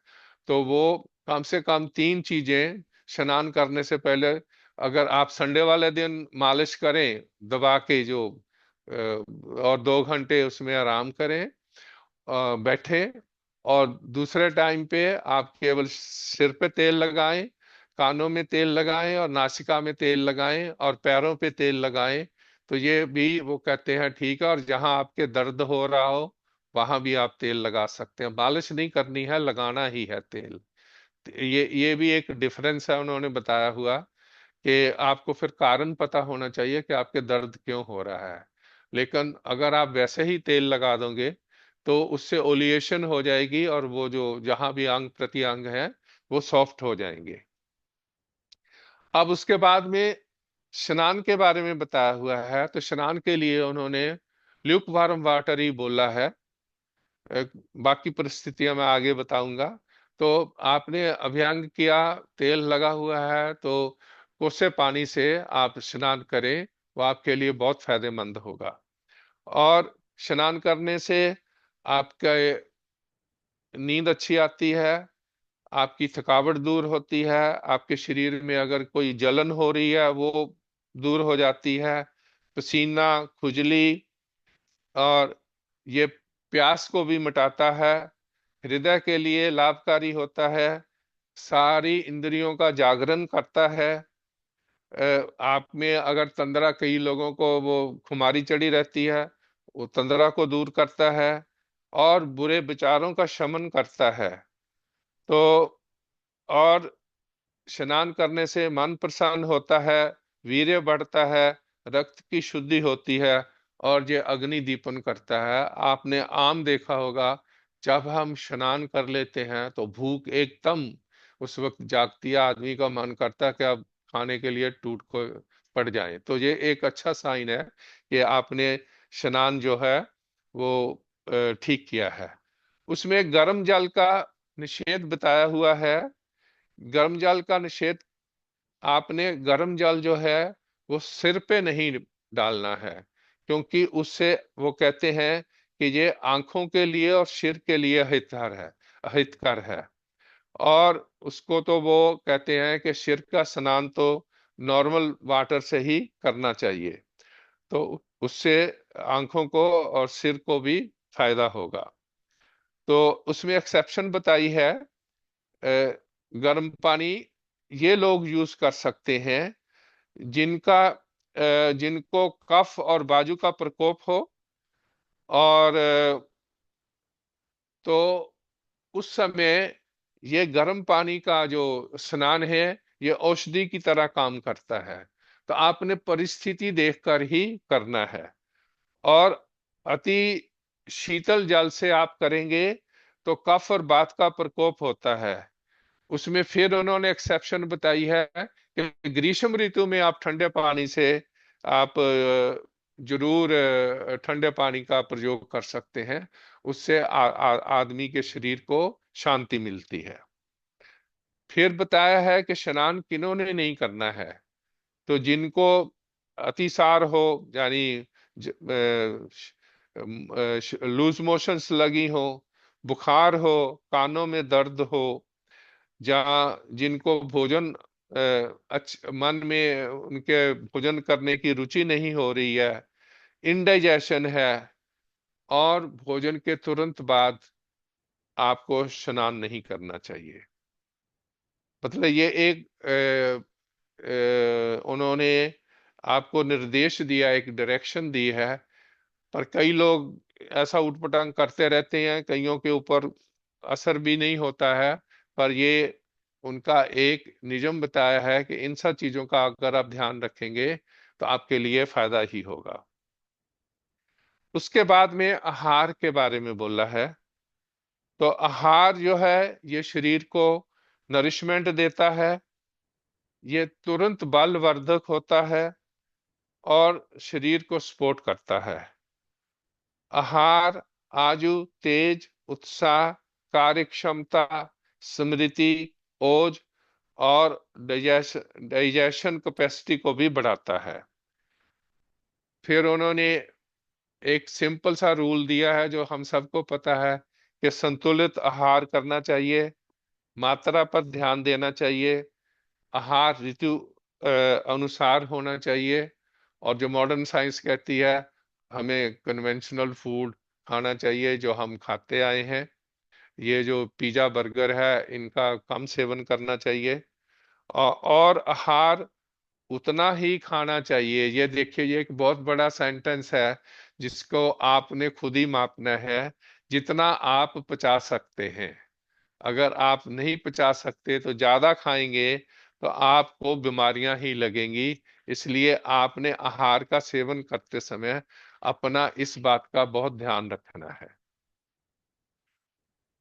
तो वो कम से कम 3 चीजें स्नान करने से पहले, अगर आप संडे वाले दिन मालिश करें दबा के जो और 2 घंटे उसमें आराम करें, बैठे, और दूसरे टाइम पे आप केवल सिर पे तेल लगाएं, कानों में तेल लगाएं और नासिका में तेल लगाएं और पैरों पे तेल लगाएं। तो ये भी वो कहते हैं ठीक है। और जहां आपके दर्द हो रहा हो वहां भी आप तेल लगा सकते हैं। मालिश नहीं करनी है, लगाना ही है तेल। ये भी एक डिफरेंस है उन्होंने बताया हुआ कि आपको फिर कारण पता होना चाहिए कि आपके दर्द क्यों हो रहा है। लेकिन अगर आप वैसे ही तेल लगा दोगे तो उससे ओलिएशन हो जाएगी और वो जो जहां भी अंग प्रत्यंग है वो सॉफ्ट हो जाएंगे। अब उसके बाद में स्नान के बारे में बताया हुआ है। तो स्नान के लिए उन्होंने ल्यूक वार्म वाटर ही बोला है। बाकी परिस्थितियां मैं आगे बताऊंगा। तो आपने अभ्यंग किया, तेल लगा हुआ है, तो कोसे पानी से आप स्नान करें, वो आपके लिए बहुत फायदेमंद होगा। और स्नान करने से आपका नींद अच्छी आती है, आपकी थकावट दूर होती है, आपके शरीर में अगर कोई जलन हो रही है वो दूर हो जाती है, पसीना, खुजली, और ये प्यास को भी मिटाता है, हृदय के लिए लाभकारी होता है, सारी इंद्रियों का जागरण करता है। आप में अगर तंद्रा, कई लोगों को वो खुमारी चढ़ी रहती है, वो तंद्रा को दूर करता है और बुरे विचारों का शमन करता है। तो और स्नान करने से मन प्रसन्न होता है, वीर्य बढ़ता है, रक्त की शुद्धि होती है और ये अग्नि दीपन करता है। आपने आम देखा होगा, जब हम स्नान कर लेते हैं तो भूख एकदम उस वक्त जागती है, आदमी का मन करता है कि अब खाने के लिए टूट को पड़ जाए। तो ये एक अच्छा साइन है कि आपने स्नान जो है वो ठीक किया है। उसमें गर्म जल का निषेध बताया हुआ है। गर्म जल का निषेध, आपने गर्म जल जो है वो सिर पे नहीं डालना है, क्योंकि उससे वो कहते हैं कि ये आंखों के लिए और सिर के लिए हितकर है। और उसको तो वो कहते हैं कि सिर का स्नान तो नॉर्मल वाटर से ही करना चाहिए। तो उससे आंखों को और सिर को भी फायदा होगा। तो उसमें एक्सेप्शन बताई है, गर्म पानी ये लोग यूज कर सकते हैं जिनको कफ और बाजू का प्रकोप हो, और तो उस समय ये गर्म पानी का जो स्नान है ये औषधि की तरह काम करता है। तो आपने परिस्थिति देखकर ही करना है। और अति शीतल जल से आप करेंगे तो कफ और बात का प्रकोप होता है। उसमें फिर उन्होंने एक्सेप्शन बताई है कि ग्रीष्म ऋतु में आप ठंडे पानी से आप जरूर ठंडे पानी का प्रयोग कर सकते हैं। उससे आदमी के शरीर को शांति मिलती है। फिर बताया है कि स्नान किन्होंने नहीं करना है। तो जिनको अतिसार हो, यानी लूज मोशंस लगी हो, बुखार हो, कानों में दर्द हो, जहाँ जिनको भोजन मन में उनके भोजन करने की रुचि नहीं हो रही है, इंडाइजेशन है, और भोजन के तुरंत बाद आपको स्नान नहीं करना चाहिए। मतलब ये एक उन्होंने आपको निर्देश दिया, एक डायरेक्शन दी है। पर कई लोग ऐसा उटपटांग करते रहते हैं, कईयों के ऊपर असर भी नहीं होता है। पर ये उनका एक नियम बताया है कि इन सब चीजों का अगर आप ध्यान रखेंगे तो आपके लिए फायदा ही होगा। उसके बाद में आहार के बारे में बोला है। तो आहार जो है ये शरीर को नरिशमेंट देता है, ये तुरंत बलवर्धक होता है और शरीर को सपोर्ट करता है। आहार आयु, तेज, उत्साह, कार्य क्षमता, स्मृति, ओज और डाइजेशन कैपेसिटी को भी बढ़ाता है। फिर उन्होंने एक सिंपल सा रूल दिया है जो हम सबको पता है कि संतुलित आहार करना चाहिए, मात्रा पर ध्यान देना चाहिए, आहार ऋतु अनुसार होना चाहिए। और जो मॉडर्न साइंस कहती है हमें कन्वेंशनल फूड खाना चाहिए जो हम खाते आए हैं। ये जो पिज्जा बर्गर है इनका कम सेवन करना चाहिए। और आहार उतना ही खाना चाहिए। ये देखिए, ये एक बहुत बड़ा सेंटेंस है जिसको आपने खुद ही मापना है, जितना आप पचा सकते हैं। अगर आप नहीं पचा सकते तो ज्यादा खाएंगे तो आपको बीमारियां ही लगेंगी। इसलिए आपने आहार का सेवन करते समय अपना इस बात का बहुत ध्यान रखना है।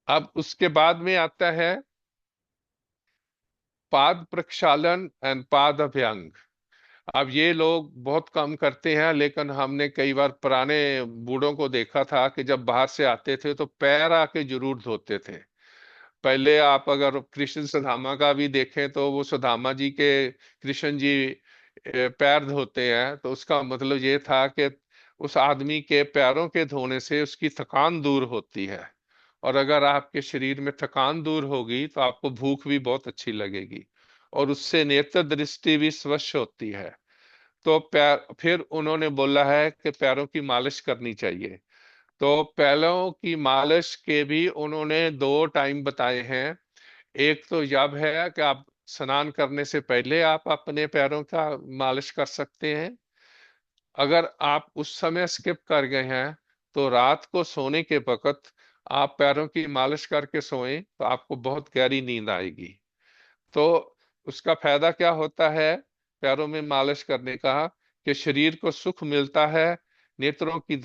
अब उसके बाद में आता है पाद प्रक्षालन एंड पाद अभ्यंग। अब ये लोग बहुत कम करते हैं, लेकिन हमने कई बार पुराने बूढ़ों को देखा था कि जब बाहर से आते थे तो पैर आके जरूर धोते थे। पहले आप अगर कृष्ण सुदामा का भी देखें तो वो सुदामा जी के कृष्ण जी पैर धोते हैं, तो उसका मतलब ये था कि उस आदमी के पैरों के धोने से उसकी थकान दूर होती है। और अगर आपके शरीर में थकान दूर होगी तो आपको भूख भी बहुत अच्छी लगेगी, और उससे नेत्र दृष्टि भी स्वच्छ होती है। तो पैर, फिर उन्होंने बोला है कि पैरों की मालिश करनी चाहिए। तो पैरों की मालिश के भी उन्होंने दो टाइम बताए हैं। एक तो जब है कि आप स्नान करने से पहले आप अपने पैरों का मालिश कर सकते हैं। अगर आप उस समय स्किप कर गए हैं तो रात को सोने के वक्त आप पैरों की मालिश करके सोएं तो आपको बहुत गहरी नींद आएगी। तो उसका फायदा क्या होता है पैरों में मालिश करने का, कि शरीर को सुख मिलता है, नेत्रों की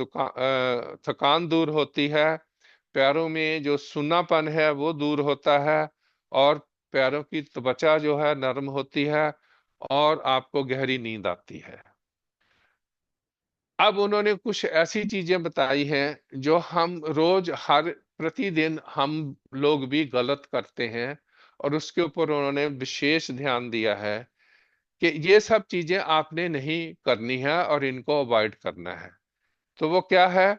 थकान दूर होती है, पैरों में जो सुन्नापन है वो दूर होता है, और पैरों की त्वचा जो है नरम होती है, और आपको गहरी नींद आती है। अब उन्होंने कुछ ऐसी चीजें बताई हैं जो हम रोज हर प्रतिदिन हम लोग भी गलत करते हैं, और उसके ऊपर उन्होंने विशेष ध्यान दिया है कि ये सब चीजें आपने नहीं करनी है और इनको अवॉइड करना है। तो वो क्या है?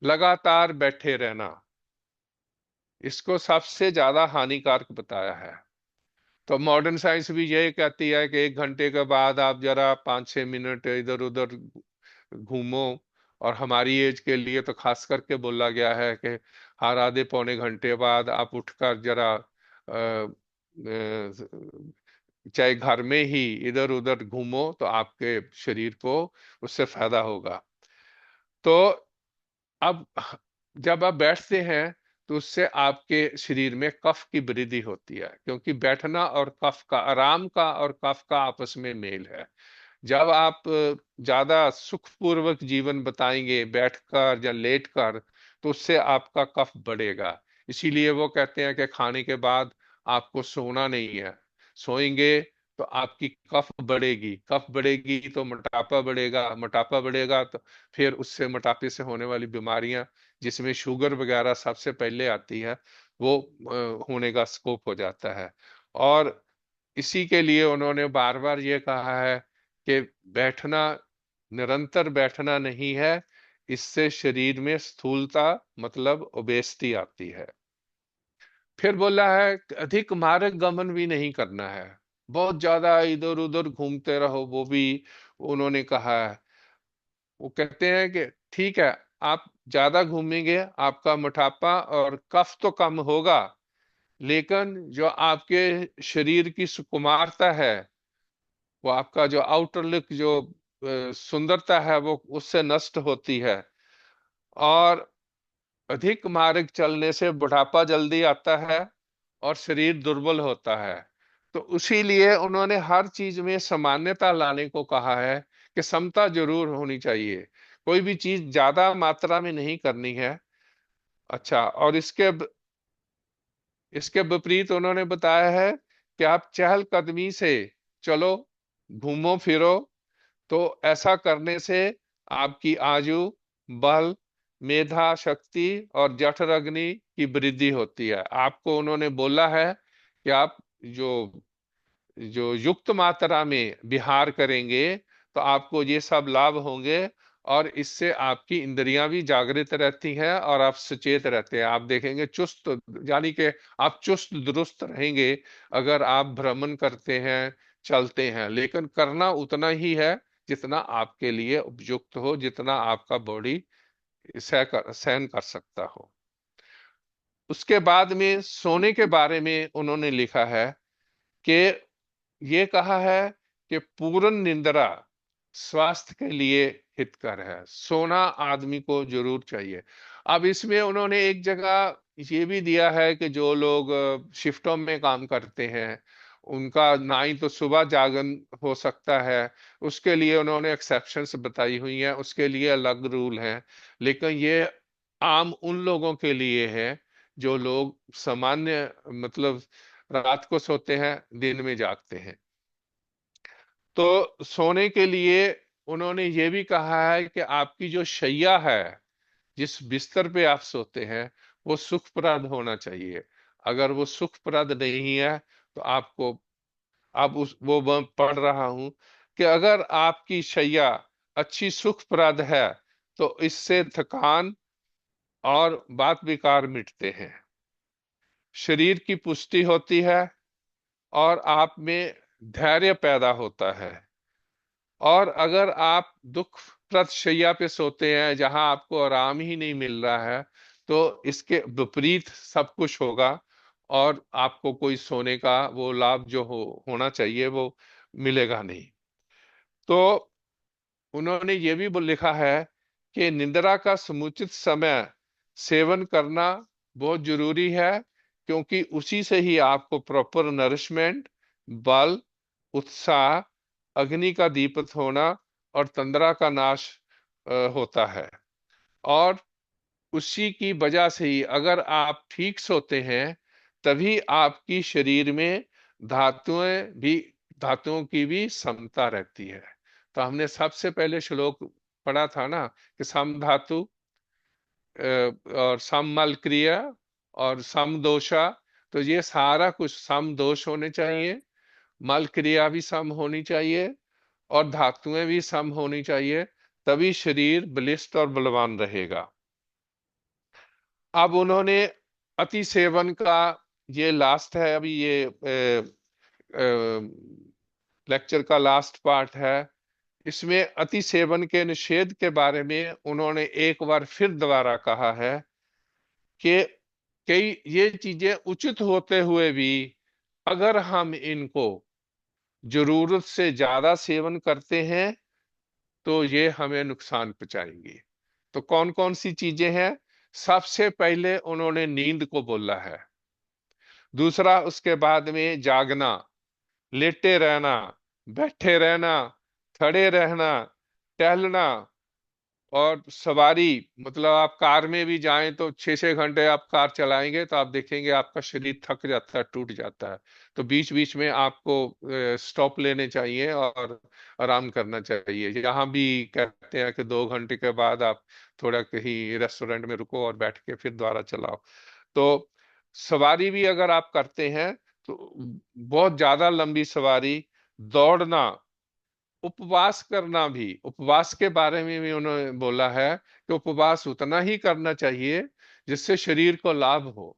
लगातार बैठे रहना, इसको सबसे ज्यादा हानिकारक बताया है। तो मॉडर्न साइंस भी यही कहती है कि 1 घंटे के बाद आप जरा 5-6 मिनट इधर उधर घूमो और हमारी एज के लिए तो खास करके बोला गया है कि हर आधे पौने घंटे बाद आप उठकर जरा चाहे घर में ही इधर उधर घूमो तो आपके शरीर को उससे फायदा होगा। तो अब जब आप बैठते हैं तो उससे आपके शरीर में कफ की वृद्धि होती है, क्योंकि बैठना और कफ का, आराम का और कफ का आपस में मेल है। जब आप ज्यादा सुखपूर्वक जीवन बताएंगे बैठकर या लेटकर, तो उससे आपका कफ बढ़ेगा। इसीलिए वो कहते हैं कि खाने के बाद आपको सोना नहीं है, सोएंगे तो आपकी कफ बढ़ेगी, कफ बढ़ेगी तो मोटापा बढ़ेगा, मोटापा बढ़ेगा तो फिर उससे मोटापे से होने वाली बीमारियां, जिसमें शुगर वगैरह सबसे पहले आती है, वो होने का स्कोप हो जाता है। और इसी के लिए उन्होंने बार बार ये कहा है कि बैठना, निरंतर बैठना नहीं है, इससे शरीर में स्थूलता मतलब ओबेसिटी आती है। फिर बोला है कि अधिक मार्ग गमन भी नहीं करना है, बहुत ज्यादा इधर उधर घूमते रहो, वो भी उन्होंने कहा है। वो कहते हैं कि ठीक है, आप ज्यादा घूमेंगे आपका मोटापा और कफ तो कम होगा, लेकिन जो आपके शरीर की सुकुमारता है, वो आपका जो आउटर लुक, जो सुंदरता है, वो उससे नष्ट होती है। और अधिक मार्ग चलने से बुढ़ापा जल्दी आता है और शरीर दुर्बल होता है। तो उसीलिए उन्होंने हर चीज में सामान्यता लाने को कहा है कि समता जरूर होनी चाहिए, कोई भी चीज ज्यादा मात्रा में नहीं करनी है। अच्छा, और इसके विपरीत उन्होंने बताया है कि आप चहलकदमी से चलो, घूमो फिरो, तो ऐसा करने से आपकी आयु, बल, मेधा शक्ति और जठर अग्नि की वृद्धि होती है। आपको उन्होंने बोला है कि आप जो जो युक्त मात्रा में विहार करेंगे तो आपको ये सब लाभ होंगे, और इससे आपकी इंद्रियां भी जागृत रहती हैं और आप सचेत रहते हैं। आप देखेंगे चुस्त, यानी कि आप चुस्त दुरुस्त रहेंगे अगर आप भ्रमण करते हैं, चलते हैं, लेकिन करना उतना ही है जितना आपके लिए उपयुक्त हो, जितना आपका बॉडी सहन कर सकता हो। उसके बाद में सोने के बारे में उन्होंने लिखा है कि ये कहा है कि पूर्ण निंद्रा स्वास्थ्य के लिए हितकर है, सोना आदमी को जरूर चाहिए। अब इसमें उन्होंने एक जगह ये भी दिया है कि जो लोग शिफ्टों में काम करते हैं, उनका ना ही तो सुबह जागन हो सकता है, उसके लिए उन्होंने एक्सेप्शंस बताई हुई हैं, उसके लिए अलग रूल हैं। लेकिन ये आम उन लोगों के लिए है जो लोग सामान्य, मतलब रात को सोते हैं, दिन में जागते हैं। तो सोने के लिए उन्होंने ये भी कहा है कि आपकी जो शैया है, जिस बिस्तर पे आप सोते हैं, वो सुखप्रद होना चाहिए। अगर वो सुखप्रद नहीं है तो आपको, अब उस वो मैं पढ़ रहा हूं कि अगर आपकी शैया अच्छी सुखप्रद है तो इससे थकान और बात विकार मिटते हैं, शरीर की पुष्टि होती है और आप में धैर्य पैदा होता है। और अगर आप दुखप्रद शैया पे सोते हैं जहां आपको आराम ही नहीं मिल रहा है, तो इसके विपरीत सब कुछ होगा और आपको कोई सोने का वो लाभ जो होना चाहिए वो मिलेगा नहीं। तो उन्होंने ये भी लिखा है कि निद्रा का समुचित समय सेवन करना बहुत जरूरी है, क्योंकि उसी से ही आपको प्रॉपर नरिशमेंट, बल, उत्साह, अग्नि का दीपित होना और तंद्रा का नाश होता है। और उसी की वजह से ही अगर आप ठीक सोते हैं, तभी आपकी शरीर में धातुएं भी धातुओं की भी समता रहती है। तो हमने सबसे पहले श्लोक पढ़ा था ना कि सम धातु और सम मल क्रिया और सम दोषा। तो ये सारा कुछ सम दोष होने चाहिए, मल क्रिया भी सम होनी चाहिए और धातुएं भी सम होनी चाहिए, तभी शरीर बलिष्ठ और बलवान रहेगा। अब उन्होंने अति सेवन का, ये लास्ट है अभी, ये लेक्चर का लास्ट पार्ट है, इसमें अति सेवन के निषेध के बारे में उन्होंने एक बार फिर दोबारा कहा है कि कई ये चीजें उचित होते हुए भी अगर हम इनको जरूरत से ज्यादा सेवन करते हैं तो ये हमें नुकसान पहुंचाएंगी। तो कौन कौन सी चीजें हैं? सबसे पहले उन्होंने नींद को बोला है। दूसरा, उसके बाद में जागना, लेटे रहना, बैठे रहना, खड़े रहना, टहलना, और सवारी, मतलब आप कार में भी जाएं तो 6-6 घंटे आप कार चलाएंगे तो आप देखेंगे आपका शरीर थक जाता है, टूट जाता है। तो बीच बीच में आपको स्टॉप लेने चाहिए और आराम करना चाहिए। यहाँ भी कहते हैं कि 2 घंटे के बाद आप थोड़ा कहीं रेस्टोरेंट में रुको और बैठ के फिर दोबारा चलाओ। तो सवारी भी अगर आप करते हैं तो बहुत ज्यादा लंबी सवारी, दौड़ना, उपवास करना भी, उपवास के बारे में भी उन्होंने बोला है कि उपवास उतना ही करना चाहिए जिससे शरीर को लाभ हो।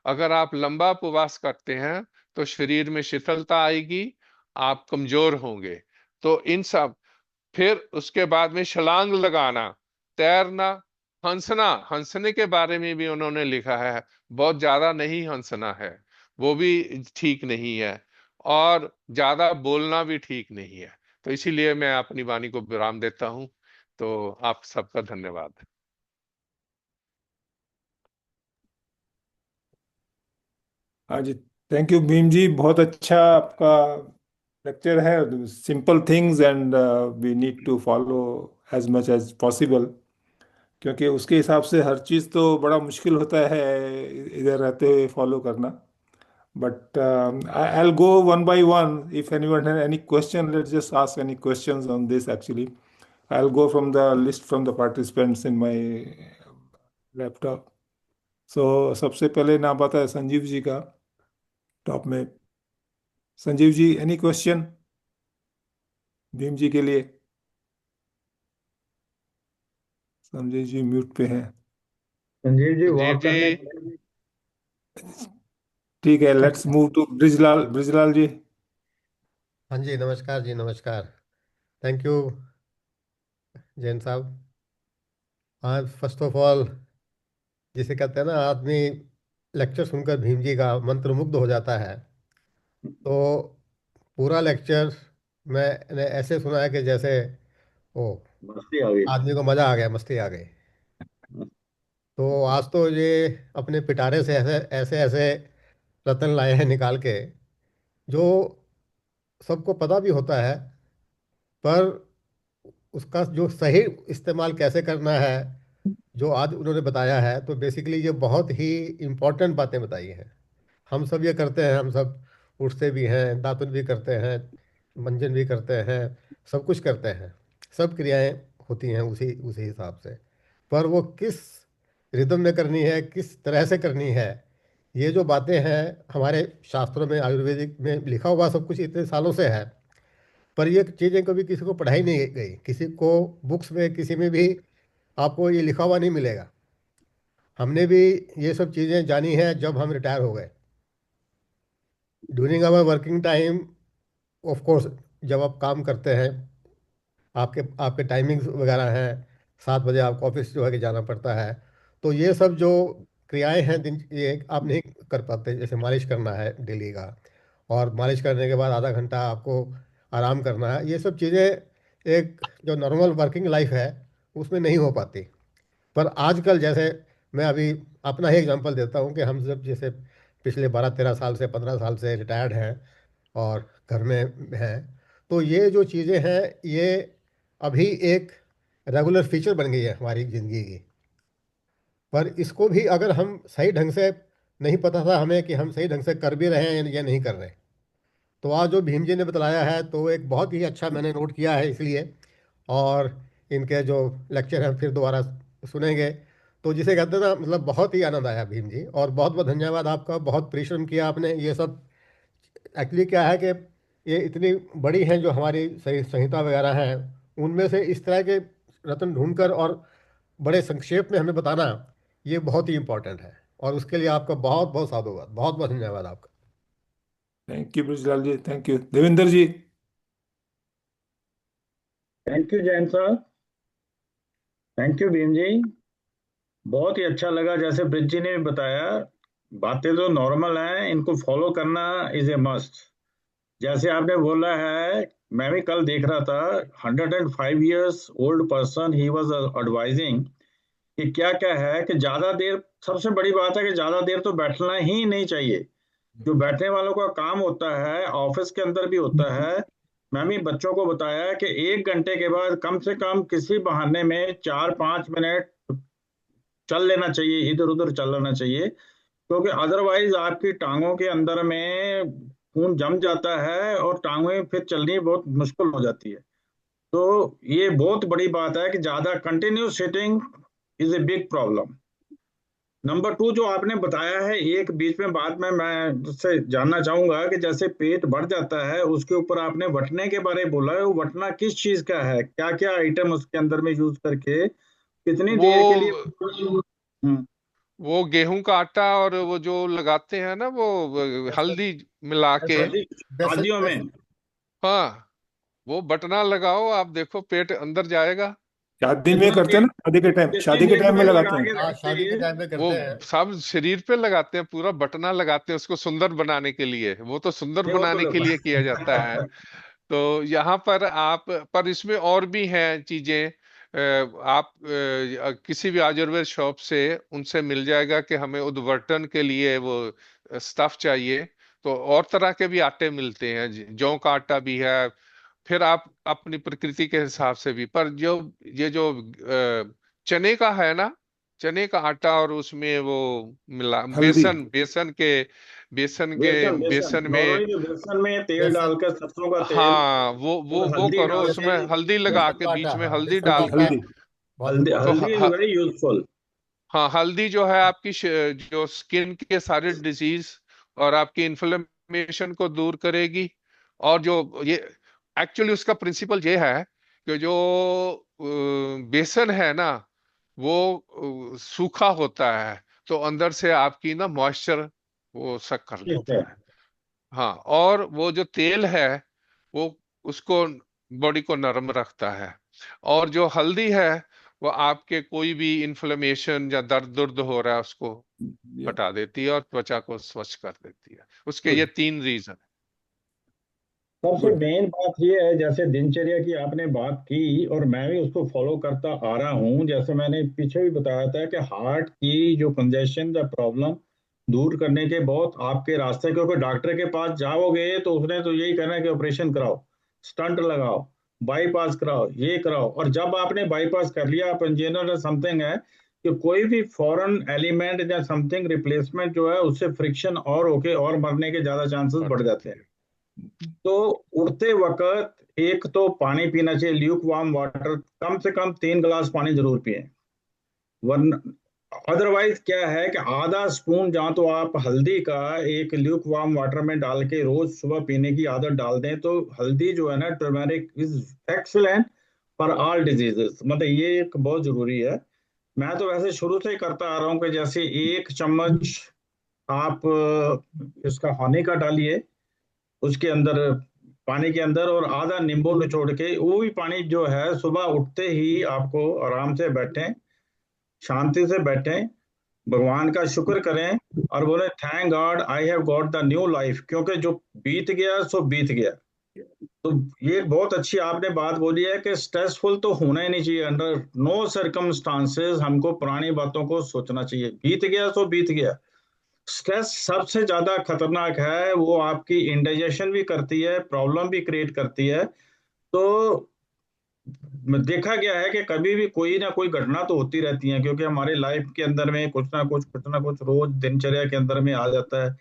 अगर आप लंबा उपवास करते हैं तो शरीर में शिथिलता आएगी, आप कमजोर होंगे। तो इन सब, फिर उसके बाद में छलांग लगाना, तैरना, हंसना, हंसने के बारे में भी उन्होंने लिखा है, बहुत ज्यादा नहीं हंसना है, वो भी ठीक नहीं है, और ज्यादा बोलना भी ठीक नहीं है। तो इसीलिए मैं अपनी वाणी को विराम देता हूं। तो आप सबका धन्यवाद। हाँ जी, थैंक यू भीम जी, बहुत अच्छा आपका लेक्चर है। Simple things and we need to follow as much as possible, क्योंकि उसके हिसाब से हर चीज़ तो बड़ा मुश्किल होता है इधर रहते हुए फॉलो करना। But I'll go one by one. If anyone has any question, let's just ask any questions on this actually. I'll go from the list from the participants in my laptop. So सबसे पहले नाम आता है संजीव जी का, top में। Sanjeev ji, any question Bhim ji के लिए? Sanjeev ji mute पे हैं। संजीव जी संजीव वॉक जी। करने ठीक है, let's move to Brijlal. Brijlal ji. हाँ जी, नमस्कार जी, नमस्कार। थैंक यू जैन साहब। हाँ, फर्स्ट ऑफ ऑल, जिसे कहते हैं ना, आदमी लेक्चर सुनकर भीम जी का मंत्रमुग्ध हो जाता है। तो पूरा लेक्चर मैंने ऐसे सुना है कि जैसे ओ मस्ती आ गई। आदमी को मजा आ गया, मस्ती आ गई। तो आज तो ये अपने पिटारे से ऐसे ऐसे ऐसे रतन लाए हैं निकाल के, जो सबको पता भी होता है, पर उसका जो सही इस्तेमाल कैसे करना है, जो आज उन्होंने बताया है, तो बेसिकली ये बहुत ही इम्पोर्टेंट बातें बताई हैं। हम सब ये करते हैं, हम सब उठते भी हैं, दातुन भी करते हैं, मंजन भी करते हैं, सब कुछ करते हैं, सब क्रियाएं होती हैं उसी उसी हिसाब से। पर वो किस रिदम में करनी है, किस तरह से करनी है, ये जो बातें हैं हमारे शास्त्रों में, आयुर्वेदिक में लिखा हुआ सब कुछ इतने सालों से है, पर ये चीज़ें कभी किसी को पढ़ाई नहीं गई, किसी को बुक्स में किसी में भी आपको ये लिखा हुआ नहीं मिलेगा। हमने भी ये सब चीज़ें जानी हैं जब हम रिटायर हो गए, during our working time. Of course, जब आप काम करते हैं, आपके आपके टाइमिंग्स वगैरह हैं, 7 बजे आपको ऑफिस जो है कि जाना पड़ता है, तो ये सब जो क्रियाएं हैं दिन, ये आप नहीं कर पाते। जैसे मालिश करना है डेली का, और मालिश करने के बाद आधा घंटा आपको आराम करना है, ये सब चीज़ें एक जो नॉर्मल वर्किंग लाइफ है उसमें नहीं हो पाती। पर आजकल जैसे, मैं अभी अपना ही एग्जांपल देता हूँ कि हम सब जैसे पिछले 12-13 साल से, 15 साल से रिटायर्ड हैं और घर में हैं, तो ये जो चीज़ें हैं ये अभी एक रेगुलर फीचर बन गई है हमारी ज़िंदगी की। पर इसको भी अगर हम सही ढंग से, नहीं पता था हमें कि हम सही ढंग से कर भी रहे हैं या नहीं कर रहे, तो आज जो भीम जी ने बताया है तो एक बहुत ही अच्छा मैंने नोट किया है इसलिए। और इनके जो लेक्चर हैं फिर दोबारा सुनेंगे। तो जिसे कहते हैं ना, मतलब बहुत ही आनंद आया भीम जी, और बहुत बहुत धन्यवाद आपका, बहुत परिश्रम किया आपने। ये सब एक्चुअली क्या है कि ये इतनी बड़ी हैं जो हमारी सही संहिता वगैरह हैं, उनमें से इस तरह के रत्न ढूंढकर और बड़े संक्षेप में हमें बताना, ये बहुत ही इम्पोर्टेंट है। और उसके लिए आपका बहुत बहुत साधुवाद, बहुत बहुत धन्यवाद आपका। Thank you Brijlal ji, thank you. Devendra ji. Thank you Jain साहब, थैंक यू भीम जी। बहुत ही अच्छा लगा जैसे ब्रिज जी ने बताया। बातें तो नॉर्मल हैं, इनको फॉलो करना इज ए मस्ट। जैसे आपने बोला है, मैं भी कल देख रहा था, 105 years old person he was advising कि क्या क्या है कि ज्यादा देर, सबसे बड़ी बात है कि ज्यादा देर तो बैठना ही नहीं चाहिए। जो बैठने वालों का काम होता है ऑफिस के अंदर भी होता है। मैं भी बच्चों को बताया कि 1 घंटे के बाद कम से कम किसी बहाने में 4-5 मिनट चल लेना चाहिए, इधर उधर चल लेना चाहिए, क्योंकि अदरवाइज आपकी टांगों के अंदर में खून जम जाता है और टांगें फिर चलनी बहुत मुश्किल हो जाती है। तो ये बहुत बड़ी बात है कि ज्यादा continuous sitting is a big problem. Number 2 जो आपने बताया है, एक बीच में बात में मैं उससे जानना चाहूंगा कि जैसे पेट बढ़ जाता है उसके ऊपर आपने वटने के बारे में बोला है, वो वटना किस चीज का है, क्या क्या आइटम उसके अंदर में यूज करके कितनी वो देर के लिए? हम्म। वो गेहूं का आटा और वो जो लगाते हैं ना, वो बेसन हल्दी मिला के। शादी, बेसन शादियों में। हाँ, वो बटना लगाओ, आप देखो पेट अंदर जाएगा। शादी में कितना करते हैं देर, ना, शादी के टाइम, कितनी शादी के देर टाइम में तक लगाते लगा हैं। के हाँ, रखना शादी के चाहिए? टाइम में वो करते हैं। सब शरीर पे लगाते हैं, पूरा बटना लगाते हैं उसको सुंदर बनाने के लिए, वो तो सुंदर नहीं वो तो बनाने के लिए किया जाता है। तो यहाँ पर आप, पर इसमें और भी हैं चीजें। आप किसी भी आयुर्वेद शॉप से उनसे मिल जाएगा कि हमें उद्वर्तन के लिए वो स्टफ चाहिए। तो और तरह के भी आटे मिलते हैं, जौ का आटा भी है। फिर आप अपनी प्रकृति के हिसाब से भी, पर जो ये जो चने का है ना, चने का आटा और उसमें वो मिला हल्दी। बेसन के बेसन, बेसन बेसन में। नॉर्मली जो बेसन में तेल बेसन डालकर, सरसों का तेल हाँ, वो और वो हल्दी करो, डाल उसमें के। हल्दी लगा बेसन के का बीच आटा, में हाँ, हल्दी बेसन का डाल आटा के। हल्दी। बहुत हल्दी, तो इम्पोर्टेंट हल्दी इज वेरी यूजफुल। हाँ, हल्दी जो है आपकी जो स्किन के सारे डिजीज और आपकी इन्फ्लेमेशन को दूर करेगी। और जो ये एक्चुअली उसका प्रिंसिपल ये है कि जो बेसन है ना, वो सूखा होता है, तो अंदर से आपकी ना मॉइस्चर वो सक कर ठीक है। लेता है। हाँ, और वो जो तेल है वो उसको, बॉडी को नरम रखता है। और जो हल्दी है वो आपके कोई भी इन्फ्लेमेशन या दर्द दुर्द हो रहा है उसको हटा देती है और त्वचा को स्वच्छ कर देती है। उसके ये गुड। 3 रीजन सबसे गुड। मेन बात ये है, जैसे दिनचर्या की आपने बात की और मैं भी उसको फॉलो करता आ रहा हूँ। जैसे मैंने पीछे भी बताया था कि हार्ट की जो कंजेशन या प्रॉब्लम दूर करने के बहुत आपके रास्ते, क्योंकि डॉक्टर के पास जाओगे तो उसने तो यही कहना है कि ऑपरेशन कराओ, स्टंट लगाओ, बाईपास कराओ, ये कराओ। और जब आपने बाईपास कर लिया, आप इंजीनियर समथिंग है कि कोई भी फॉरेन एलिमेंट या समथिंग रिप्लेसमेंट जो है उससे फ्रिक्शन और होके और मरने के ज्यादा चांसेस बढ़ बढ़ जाते जाती हैं। है। तो उड़ते वक्त एक तो पानी पीना चाहिए, ल्यूक वार्म वाटर, कम से कम 3 गिलास पानी जरूर पिए। वरना अदरवाइज क्या है कि आधा स्पून जहाँ तो आप हल्दी का एक ल्यूक वार्म वाटर में डाल के रोज सुबह पीने की आदत डाल दें, तो हल्दी जो है ना, turmeric is excellent for all diseases, मतलब ये एक बहुत जरूरी है। मैं तो वैसे शुरू से ही करता आ रहा हूँ कि जैसे 1 चम्मच आप इसका हनी का डालिए उसके अंदर, पानी के अंदर, और आधा नींबू निचोड़ के वो भी पानी जो है, सुबह उठते ही आपको आराम से बैठें, शांति से बैठें, भगवान का शुक्र करें और बोले thank God I have got the new life, क्योंकि जो बीत गया सो बीत गया। तो ये बहुत अच्छी आपने बात बोली है कि स्ट्रेसफुल तो होना ही नहीं चाहिए, अंडर नो सर्कमस्टांसेस हमको पुरानी बातों को सोचना चाहिए। बीत गया सो बीत गया। स्ट्रेस सबसे ज्यादा खतरनाक है, वो आपकी इंडाइजेशन भी करती है, प्रॉब्लम भी क्रिएट करती है। तो देखा गया है कि कभी भी कोई ना कोई घटना तो होती रहती है, क्योंकि हमारे लाइफ के अंदर में कुछ ना कुछ रोज दिनचर्या के अंदर में आ जाता है।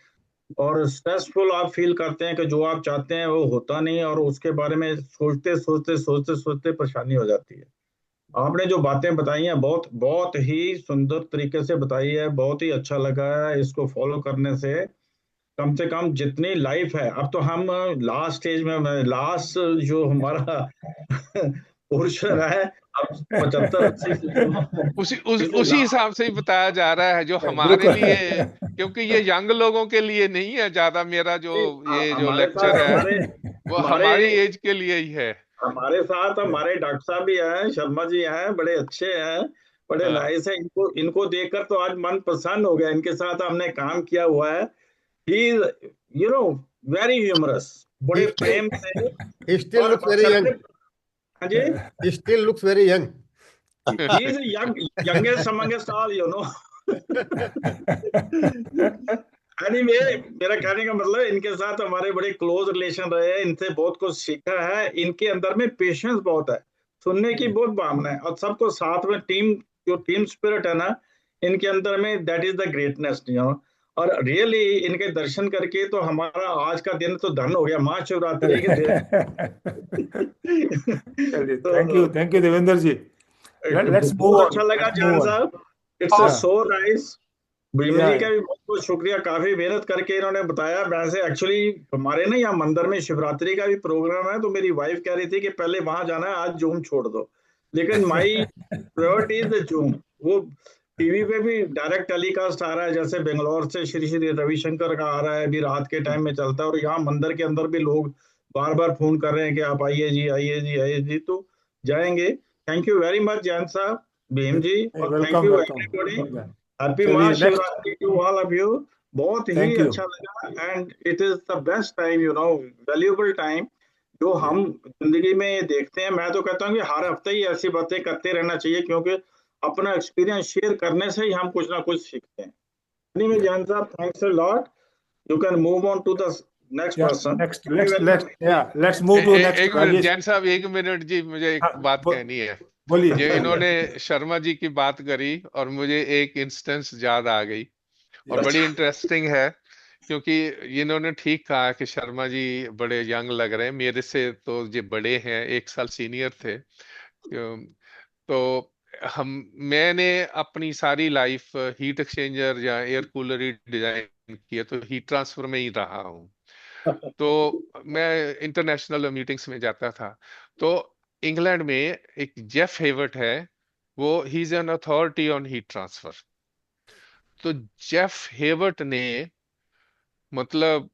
और स्ट्रेसफुल आप फील करते हैं कि जो आप चाहते हैं वो होता नहीं, और उसके बारे में सोचते सोचते सोचते सोचते परेशानी हो जाती है। आपने जो बातें बताई हैं बहुत बहुत ही सुंदर तरीके से बताई है, बहुत ही अच्छा लगा है। इसको फॉलो करने से कम जितनी लाइफ है, अब तो हम लास्ट स्टेज में, लास्ट जो हमारा पोर्शन है, अब 75-80 उसी हिसाब से ही बताया जा रहा है जो हमारे बिल्कुल। लिए। क्योंकि ये यंग लोगों के लिए नहीं है ज्यादा, मेरा जो ये जो हमारे पास लेक्चर है हमारे वो हमारे हमारी एज के लिए ही है। हमारे साथ हमारे डॉक्टर साहब भी हैं, शर्मा जी हैं, बड़े अच्छे हैं, बड़े हाँ नाइस है। इनको इनको देखकर तो आज मन प्रसन्न हो गया। इनके साथ हमने काम किया हुआ है। He you know very humorous, he बड़े still प्रेम से। he still और looks very सबसे, young. हाँ जी, He still looks very young. He is youngest amongst all, you know. Anyway, मेरा कहने का मतलब इनके साथ हमारे बड़े क्लोज रिलेशन रहे हैं, इनसे बहुत कुछ सीखा है। इनके अंदर में पेशेंस बहुत है, सुनने की बहुत भावना है, और सबको साथ में टीम, जो टीम स्पिरिट है ना इनके अंदर में, that is the greatness, you know. और रियली इनके दर्शन करके तो हमारा आज का दिन तो धन हो गया, महाशिवरात्रि के दिन। चलिए, तो thank you Devendra ji. Let's move बहुत ऑन, अच्छा लगा लेट्स जान मूव ऑन। साहब, इट्स या सो नाइस। भीम या जी का भी बहुत बहुत शुक्रिया, काफी मेहनत करके इन्होंने बताया। वैसे एक्चुअली हमारे ना यहाँ मंदिर में शिवरात्रि का भी प्रोग्राम है, तो मेरी वाइफ कह रही थी कि पहले वहां जाना है, आज जूम छोड़ दो। लेकिन my priority is the zoom. वो टीवी पे भी डायरेक्ट टेलीकास्ट आ रहा है, जैसे बेंगलोर से श्री श्री रविशंकर का आ रहा है, अभी रात के टाइम में चलता है। और यहाँ मंदिर के अंदर भी लोग बार बार फोन कर रहे हैं कि आप आइए जी, आइए जी, आइए जी, तो जाएंगे। Thank you very much Jain साहब, भीम जी, और thank welcome you welcome. Everybody. Happy चलिए next. Mahashivratri to all of you. बहुत ही थैंक यू। अच्छा लगा, and it is the best time, you know, valuable time जो हम जिंदगी में देखते हैं। मैं तो कहता हूँ कि हर हफ्ते ही ऐसी बातें करते रहना चाहिए, क्योंकि अपना एक्सपीरियंस शेयर करने से ही हम कुछ ना कुछ सीखते हैं। एनीवे जान साहब, thanks a lot. You can move on to the next या person. Next, thank you very much. Let's move to next एक मिनट राजेश। जैन साहब, 1 मिनट जी, मुझे एक हाँ, बात कहनी है। बोलिए जो बोलिए। इन्होंने शर्मा जी की बात करी और मुझे एक इंस्टेंस याद आ गई और यस। बड़ी इंटरेस्टिंग है, क्योंकि इन्होंने ठीक कहा कि शर्मा जी बड़े यंग लग रहे हैं, मेरे से तो ये बड़े हैं, 1 साल सीनियर थे। तो हम मैंने अपनी सारी लाइफ हीट एक्सचेंजर या एयर कूलर ही डिजाइन किए, तो हीट ट्रांसफर में ही रहा हूँ। तो मैं इंटरनेशनल मीटिंग्स में जाता था। तो इंग्लैंड में एक जेफ हेवर्ट है, वो he is an authority on heat transfer. तो जेफ हेवर्ट ने मतलब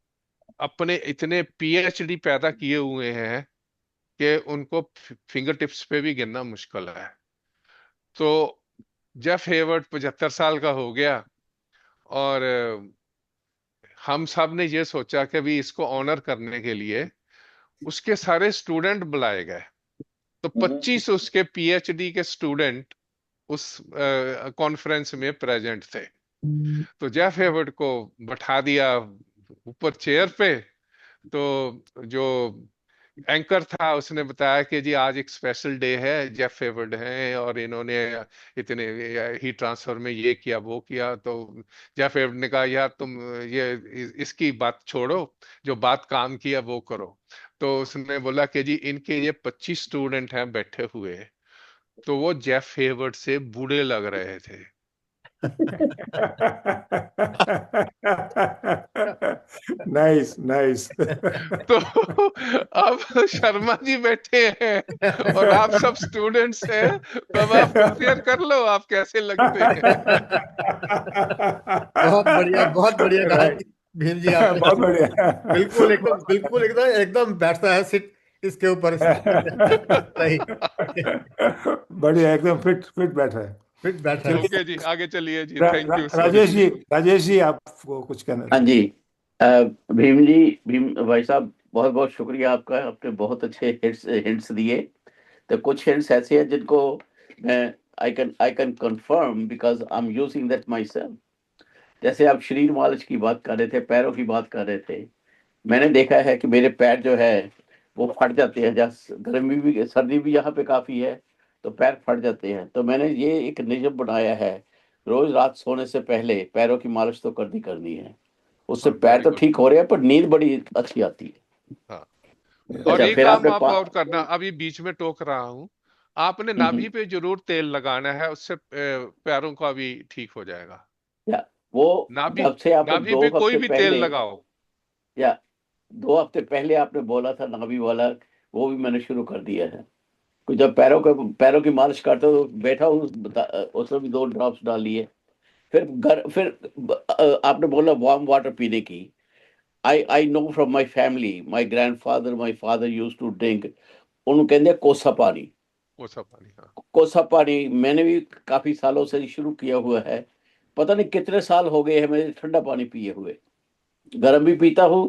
अपने इतने पीएचडी पैदा किए हुए हैं कि उनको फिंगर टिप्स पे भी गिनना मुश्किल है। तो जेफ हेवर्ट 75 साल का हो गया, और हम सब ने ये सोचा कि भी इसको ऑनर करने के लिए उसके सारे स्टूडेंट बुलाए गए। तो 25 उसके पीएचडी के स्टूडेंट उस कॉन्फ्रेंस में प्रेजेंट थे। तो जेफ हेवर्ट को बैठा दिया ऊपर चेयर पे। तो जो एंकर था उसने बताया कि जी आज एक स्पेशल डे है, जेफ फेवर्ड हैं और इन्होंने इतने ही ट्रांसफर में ये किया वो किया। तो जेफ फेवर्ड ने कहा यार तुम ये इसकी बात छोड़ो, जो बात काम किया वो करो। तो उसने बोला कि जी इनके ये 25 स्टूडेंट हैं बैठे हुए, तो वो जेफ फेवर्ड से बूढ़े लग रहे थे। Nice nice. तो अब शर्मा जी बैठे हैं और आप सब स्टूडेंट्स हैं, तो अब आप कंपेयर कर लो आप कैसे लगते हैं। बहुत बढ़िया कहा राइट। भीम जी आपने। बहुत बढ़िया। बिल्कुल एकदम एकदम बैठता है सिट इसके ऊपर। सही। बढ़िया, एकदम फिट फिट बैठ रहा है। फिट बैठा है। चलिए ओके जी, आगे चलिए जी, thank you, sorry. Rajesh ji आपको कुछ कहना हाँ है? जी। अ, भीम जी, भीम भाई साहब, बहुत बहुत शुक्रिया आपका। आपने बहुत अच्छे हिंट्स हिंट्स दिए। तो कुछ हिंट्स ऐसे हैं जिनको मैं I can confirm because I am using that my self. जैसे आप शरीर मालिश की बात कर रहे थे, पैरों की बात कर रहे थे, मैंने देखा है कि मेरे पैर जो है वो फट जाते हैं। जैसे गर्मी भी सर्दी भी यहाँ पे काफी है, तो पैर फट जाते हैं। तो मैंने ये एक नियम बनाया है, रोज रात सोने से पहले पैरों की मालिश तो करनी है। उससे हाँ, पैर वेरी तो गुड। ठीक हो रहे हैं, पर नींद बड़ी अच्छी आती है। हाँ, और अच्छा, एक फिर काम आपने आप और करना, अभी बीच में टोक रहा हूँ, आपने नाभि पे जरूर तेल लगाना है, उससे पैरों का भी ठीक हो जाएगा। या वो नाभि जब से आपने नाभि दो पे कोई हफ्ते भी तेल पहले लगाओ। या 2 हफ्ते पहले आपने बोला था नाभि वाला, वो भी मैंने शुरू कर दिया है। तो जब पैरों की मालिश करते हो तो बैठा हूँ, उसमें भी 2 ड्रॉप्स डाल लिए। फिर आपने बोला वार्म वाटर पीने की। I know from my family, my grandfather, my father used to drink ਉਹਨੂੰ ਕਹਿੰਦੇ कोसा पानी। कोसा पानी, हाँ। कोसा पानी मैंने भी काफी सालों से शुरू किया हुआ है, पता नहीं कितने साल हो गए हैं मेरे ठंडा पानी पिए हुए। गर्म भी पीता हूँ,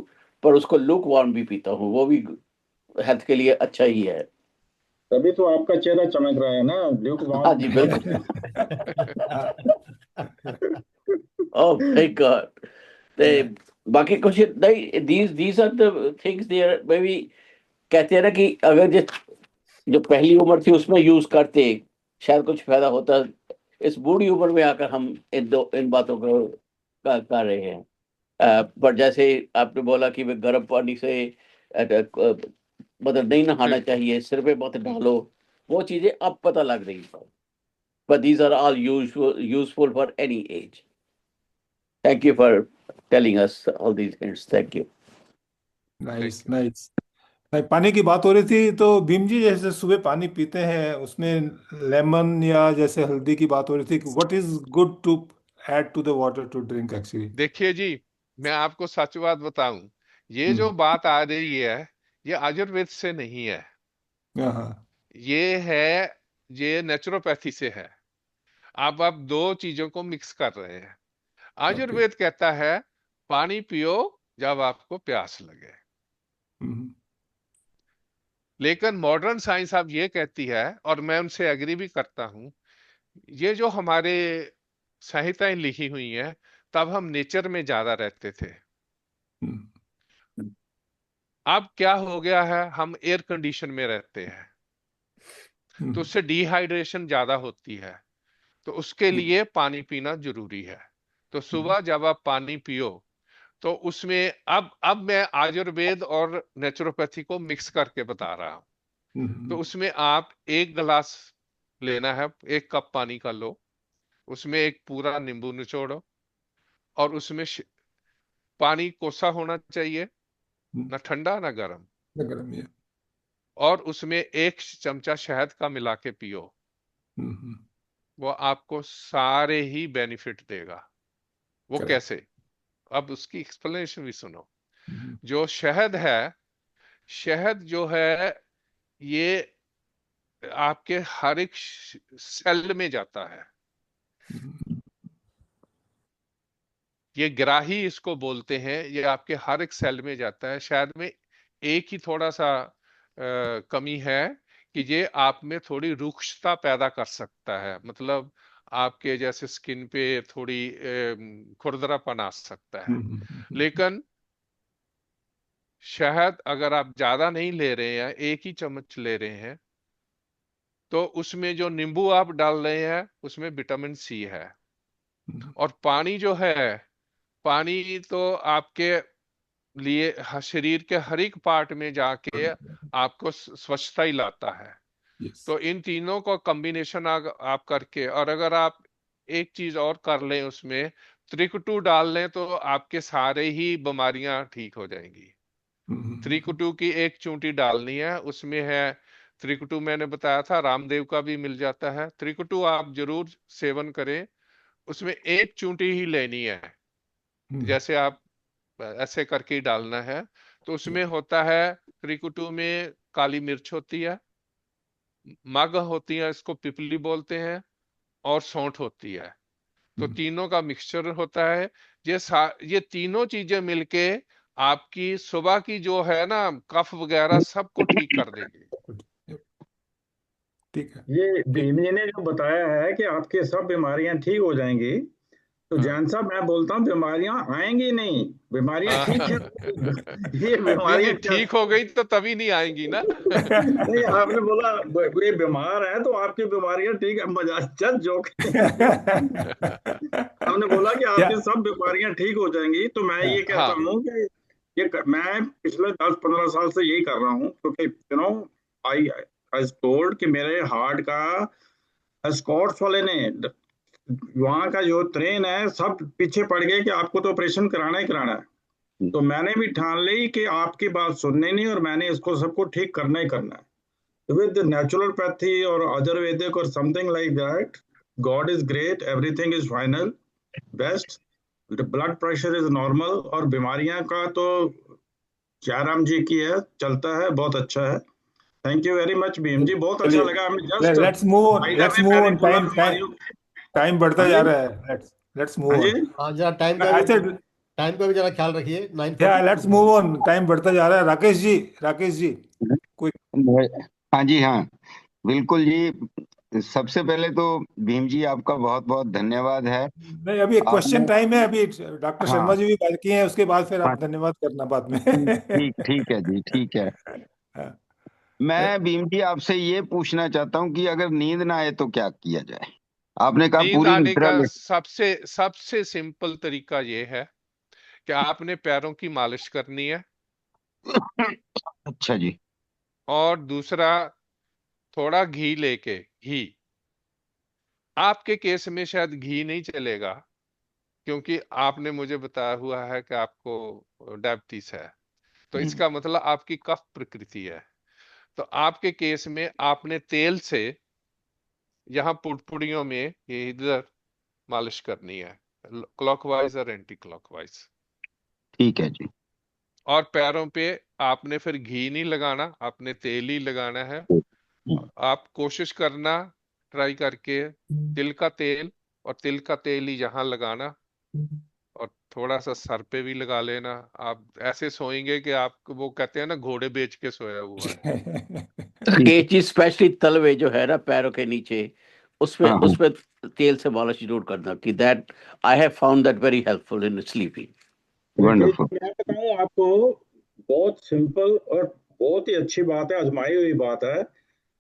पर उसको लुक वार्म भी पीता हूँ, वो भी हेल्थ के लिए अच्छा ही है। तभी तो आपका चेहरा चमक रहा है ना, ल्यूक हाँ वार्म। जी बिल्कुल। Oh my God. ते बाकी कुछ नहीं, these are the things there maybe। कहते हैं ना कि अगर जो पहली उम्र थी उसमें यूज करते, शायद कुछ फायदा होता। इस बूढ़ी उम्र में आकर हम इन बातों को कर रहे हैं। पर जैसे आपने बोला कि वे गर्म पानी से मतलब नहीं नहाना सिर चाहिए, सिर पे मत डालो, वो चीजें अब पता लग रही है। But these are all useful for any age. Thank you for telling us all these hints. Thank you. Nice thank you. Nice. पानी की बात हो रही थी तो भीम जी जैसे सुबह पानी पीते हैं उसमें लेमन या जैसे हल्दी की बात हो रही थी, what is good to add to the water to drink actually? देखिए जी, मैं आपको सच बात बताऊं, ये जो हम्म। बात आ रही है ये आयुर्वेद से नहीं है, हाँ। ये है, ये नेचुरोपैथी से है। आप दो चीजों को मिक्स कर रहे हैं। ओके। आयुर्वेद कहता है पानी पियो जब आपको प्यास लगे, हम्म। लेकिन मॉडर्न साइंस अब ये कहती है, और मैं उनसे एग्री भी करता हूं, ये जो हमारे संहिताएं लिखी हुई हैं, तब हम नेचर में ज्यादा रहते थे। हम्म। अब क्या हो गया है, हम एयर कंडीशन में रहते हैं, तो उससे डिहाइड्रेशन ज्यादा होती है, तो उसके लिए पानी पीना जरूरी है। तो सुबह जब आप पानी पियो तो उसमें अब मैं आयुर्वेद और नेचुरोपैथी को मिक्स करके बता रहा हूं। तो उसमें आप 1 गिलास लेना है, 1 कप पानी का लो, उसमें एक पूरा नींबू निचोड़ो, और उसमें पानी कोसा होना चाहिए, ना ठंडा ना गर्म, गर्म है। और उसमें 1 चमचा शहद का मिला के पियो। वो आपको सारे ही बेनिफिट देगा। वो करेक्ट। कैसे, अब उसकी एक्सप्लेनेशन भी सुनो। जो शहद है, शहद जो है ये आपके हर एक सेल में जाता है, ये ग्राही इसको बोलते हैं, ये आपके हर एक सेल में जाता है। शहद में एक ही थोड़ा सा कमी है कि ये आप में थोड़ी रुक्षता पैदा कर सकता है, मतलब आपके जैसे स्किन पे थोड़ी खुरदरापन आ सकता है। लेकिन शहद अगर आप ज्यादा नहीं ले रहे हैं, 1 ही चम्मच ले रहे हैं, तो उसमें जो नींबू आप डाल रहे हैं उसमें विटामिन सी है। और पानी जो है, पानी तो आपके लिए शरीर के हर एक पार्ट में जाके आपको स्वच्छता ही लाता है। तो इन तीनों को कॉम्बिनेशन आप करके, और अगर आप एक चीज और कर लें, उसमें त्रिकुटु डाल लें, तो आपके सारे ही बीमारियां ठीक हो जाएंगी। त्रिकुटु की एक चूंटी डालनी है, उसमें है त्रिकुटु, मैंने बताया था रामदेव का भी मिल जाता है। त्रिकुटु आप जरूर सेवन करें, उसमें एक चूंटी ही लेनी है, जैसे आप ऐसे करके ही डालना है। तो उसमें होता है, त्रिकुटु में काली मिर्च होती है, मग होती है, इसको पिपली बोलते हैं, और सौंठ होती है। तो तीनों का मिक्सचर होता है। ये तीनों चीजें मिलके आपकी सुबह की जो है ना कफ वगैरह सबको ठीक कर देगी। ठीक है। ये भीम जी ने जो बताया है कि आपकी सब बीमारियां ठीक हो जाएंगी, तो हाँ। जैन साहब मैं बोलता हूँ बीमारियां आएंगी नहीं, बीमारियां ठीक है। ये नहीं नहीं, बीमारियां ठीक हो गई तो तभी नहीं आएंगी ना। नहीं, आपने बोला ये बीमार है तो आपकी बीमारियां ठीक है, मजाक जस्ट जोक। आपने बोला कि या आपकी सब बीमारियां ठीक हो जाएंगी, तो मैं ये कहता हाँ। हूँ कि मैं पिछले 10-15 साल से यही कर रहा हूँ, क्योंकि आई आई टोल्ड कि मेरे हार्ट का स्कॉट्स वाले ने, वहां का जो ट्रेन है, सब पीछे पड़ गए कि आपको तो ऑपरेशन कराना ही कराना है। तो मैंने भी ठान ली कि आपकी बात सुननी नहीं, और मैंने इसको सबको ठीक करना ही करना है विद नेचुरोपैथी और आयुर्वेदिक और something like that. God is great, everything is final best, blood pressure is normal, और बीमारियां का तो जयराम जी की है, चलता है, बहुत अच्छा है। Thank you very much Bhim ji, बहुत अच्छा चलिए, लगा। हमें जस्ट लेट्स मूव ऑन, भाई लेट्स ने मूव पहले ऑन। बोला टाइम बीमारियों। टाइम बढ़ता हाँ जा जी, रहा है। लेट्स हाँ मूव जी, ऑन। हाँ, जरा आई सेड, टाइम का भी जरा ख्याल रखिए। या 9:40 लेट्स मूव ऑन, टाइम बढ़ता जा रहा है। राकेश जी कोई। हाँ जी, हाँ, बिल्कुल जी। सबसे पहले तो भीम जी आपका बहुत बहुत धन्यवाद है। नहीं, अभी एक क्वेश्चन आपने, टाइम है। अभी डॉक्टर शर्मा हाँ, जी भी बात किए हैं, उसके बाद फिर हाँ, आप धन्यवाद करना बाद में। ठीक ठीक ठीक है जी, ठीक है। मैं भीम जी आपसे ये पूछना चाहता हूँ कि अगर नींद ना आए तो क्या किया जाए? आपने कहा नींद पूरी आने निद्रा का ले। सबसे सबसे सिंपल तरीका ये है कि आपने पैरों की मालिश करनी है, अच्छा जी। और दूसरा, थोड़ा घी लेके, घी, आपके केस में शायद घी नहीं चलेगा क्योंकि आपने मुझे बताया हुआ है कि आपको डायबिटीज है, तो इसका मतलब आपकी कफ प्रकृति है। तो आपके केस में आपने तेल से यहाँ पुड़पुड़ियों में ये इधर मालिश करनी है, क्लॉकवाइज और एंटी क्लॉकवाइज। ठीक है जी। और पैरों पे आपने फिर घी नहीं लगाना, आपने तेल ही लगाना है। आप कोशिश करना, ट्राई करके, तिल का तेल, और तिल का तेल ही यहाँ लगाना, और थोड़ा सा सर पे भी लगा लेना। आप ऐसे सोएंगे कि आप, वो कहते हैं ना, घोड़े बेच के सोया हुआ है। राकेश जी, स्पेशली तलवे जो है ना पैरों के नीचे, उसमें हाँ हाँ, उसमें तेल से मालिश जरूर करना, कि that I have found that very helpful in sleeping. Rakesh wonderful. जी मैं बताऊं आपको, बहुत सिंपल और बहुत ही अच्छी बात है, आजमाई हुई बात है।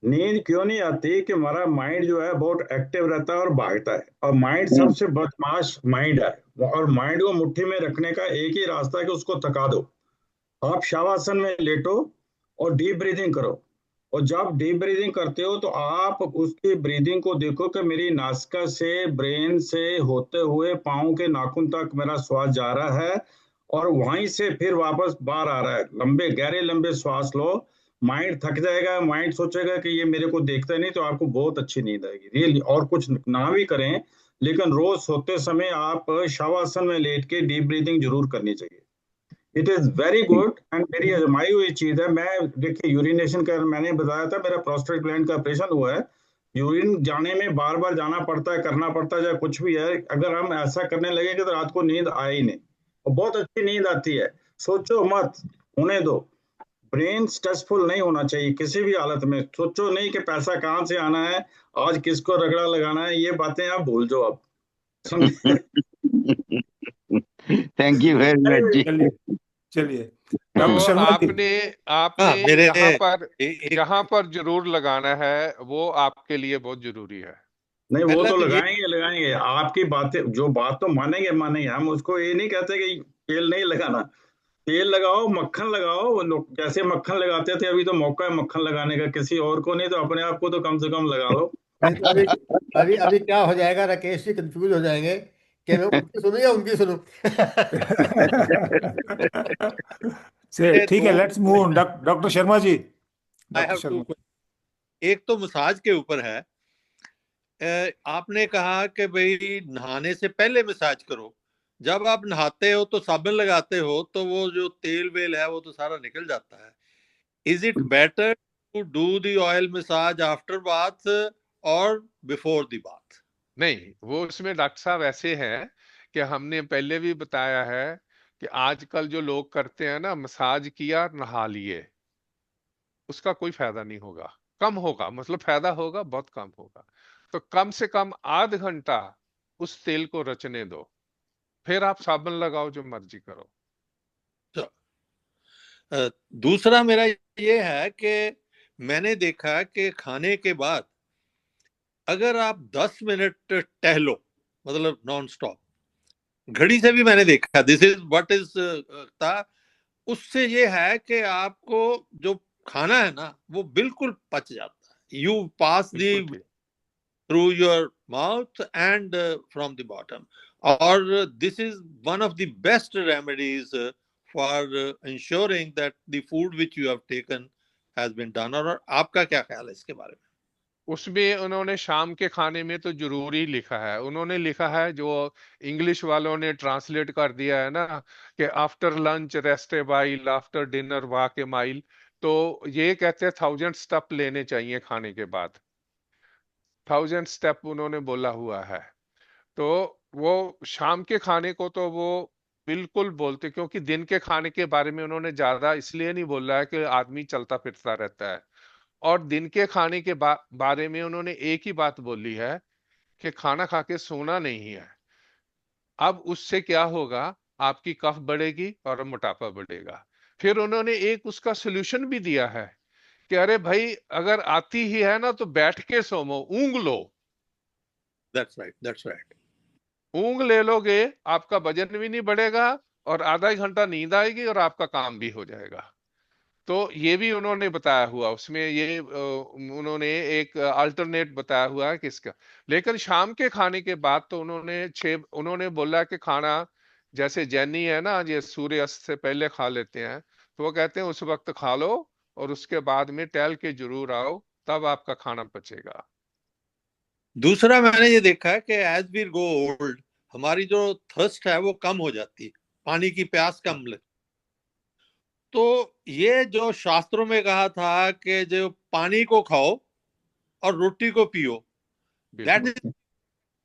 नींद क्यों नहीं आती कि हमारा माइंड जो है बहुत एक्टिव रहता है और भागता है, और माइंड सबसे बदमाश माइंड है। और माइंड को मुट्ठी में रखने का एक ही रास्ता है कि उसको थका दो। आप शवासन में लेटो और डीप ब्रीदिंग करो। और जब डीप ब्रीदिंग करते हो तो आप उसकी ब्रीदिंग को देखो कि मेरी नासिका से, ब्रेन से होते हुए पाँव के नाखून तक मेरा श्वास जा रहा है, और वहीं से फिर वापस बाहर आ रहा है। लंबे गहरे लंबे श्वास लो। माइंड थक जाएगा, माइंड सोचेगा कि ये मेरे को देखता नहीं, तो आपको बहुत अच्छी नींद आएगी रियली। और कुछ ना भी करें, लेकिन रोज सोते समय आप शवासन में लेट के डीप ब्रीदिंग जरूर करनी चाहिए। It is very good and मेरी आजमाई हुई चीज है। मैं, देखिए, यूरिनेशन का मैंने बताया था, मेरा प्रोस्टेट ग्लैंड का ऑपरेशन हुआ है। यूरिन जाने में बार बार जाना पड़ता है, करना पड़ता है, चाहे कुछ भी है। अगर हम ऐसा करने लगेंगे तो रात को नींद आए ही नहीं, और बहुत अच्छी नींद आती है। सोचो मत, होने दो। ब्रेन स्ट्रेसफुल नहीं होना चाहिए किसी भी हालत में। सोचो नहीं कि पैसा कहाँ से आना है, आज किसको रगड़ा लगाना है, ये बातें आप भूल जाओ अब, समझे? थैंक यू वेरी मच जी। चलिए चलिए, तो डॉक्टर शर्मा जी। आपने आपने हाँ, मेरे एक यहाँ पर जरूर लगाना है, वो आपके लिए बहुत जरूरी है। नहीं, वो पहला तो तो ये, लगाएंगे लगाएंगे, आपकी बातें, जो बात तो मानेंगे मानेंगे। हम उसको ये नहीं कहते कि तेल नहीं लगाना। तेल लगाओ, मक्खन लगाओ। वो लोग जैसे मक्खन लगाते थे, अभी तो मौका है मक्खन लगाने का, किसी और को नहीं तो अपने आप को तो कम से कम लगा लो। नहीं तो अभी अभी अभी क्या हो जाएगा, राकेश जी कंफ्यूज हो जाएंगे कि मैं उनकी सुनूं या उनकी सुनूं। से ठीक है, दो, let's move on. Doctor Sharma ji, I doctor have to. Sharma. एक तो मसाज के ऊपर है। आपने कहा कि भाई नहाने से पहले मसाज करो। जब आप नहाते हो तो साबुन लगाते हो, तो वो जो तेल वेल है वो तो सारा निकल जाता है। Is it better to do the oil massage after bath और बिफोर द बाथ? नहीं, वो उसमें डॉक्टर साहब ऐसे हैं कि हमने पहले भी बताया है कि आजकल जो लोग करते हैं ना, मसाज किया नहा लिए, उसका कोई फायदा नहीं होगा, कम होगा, मतलब फायदा होगा बहुत कम होगा। तो कम से कम आध घंटा उस तेल को रचने दो, फिर आप साबुन लगाओ, जो मर्जी करो। दूसरा मेरा ये है कि मैंने देखा कि खाने के बाद अगर आप 10 मिनट टहलो, मतलब नॉन स्टॉप, घड़ी से भी मैंने देखा, दिस इज व्हाट इज था, उससे ये है कि आपको जो खाना है ना वो बिल्कुल पच जाता है। यू पास बिल्कुल द ठीक। Through your mouth and from the bottom. और this is one of the best remedies for ensuring that the food which you have taken has been done. और आपका क्या ख्याल है इसके बारे में? उसमें उन्होंने शाम के खाने में तो जरूर ही लिखा है, उन्होंने लिखा है, जो इंग्लिश वालों ने ट्रांसलेट कर दिया है ना, कि after lunch rest a while, after dinner walk A mile. तो ये कहते हैं 1000 स्टेप लेने चाहिए खाने के बाद, 1000 स्टेप उन्होंने बोला हुआ है। तो वो शाम के खाने को तो वो बिल्कुल बोलते, क्योंकि दिन के खाने के बारे में उन्होंने ज्यादा इसलिए नहीं बोला है कि आदमी चलता फिरता रहता है। और दिन के खाने के बारे में उन्होंने एक ही बात बोली है कि खाना खा के सोना नहीं है। अब उससे क्या होगा, आपकी कफ बढ़ेगी और मोटापा बढ़ेगा। फिर उन्होंने एक उसका सोल्यूशन भी दिया है कि अरे भाई, अगर आती ही है ना तो बैठ के सोमो, ऊंग लो। That's right, that's right. ऊंग ले लोगे, आपका वजन भी नहीं बढ़ेगा और आधा घंटा नींद आएगी और आपका काम भी हो जाएगा। तो ये भी उन्होंने बताया हुआ उसमें, ये उन्होंने एक अल्टरनेट बताया हुआ है किसका। लेकिन शाम के खाने के बाद तो उन्होंने बोला कि खाना, जैसे जैनी है ना, ये सूर्य अस्त से पहले खा लेते हैं, तो वो कहते हैं उस वक्त खा लो और उसके बाद में टहल के जरूर आओ, तब आपका खाना पचेगा। दूसरा मैंने ये देखा है कि एज वी गो ओल्ड हमारी जो थर्स्ट है वो कम हो जाती है, पानी की प्यास कम लगती। तो ये जो शास्त्रों में कहा था कि जो पानी को खाओ और रोटी को पियो, दैट बिल्कुल is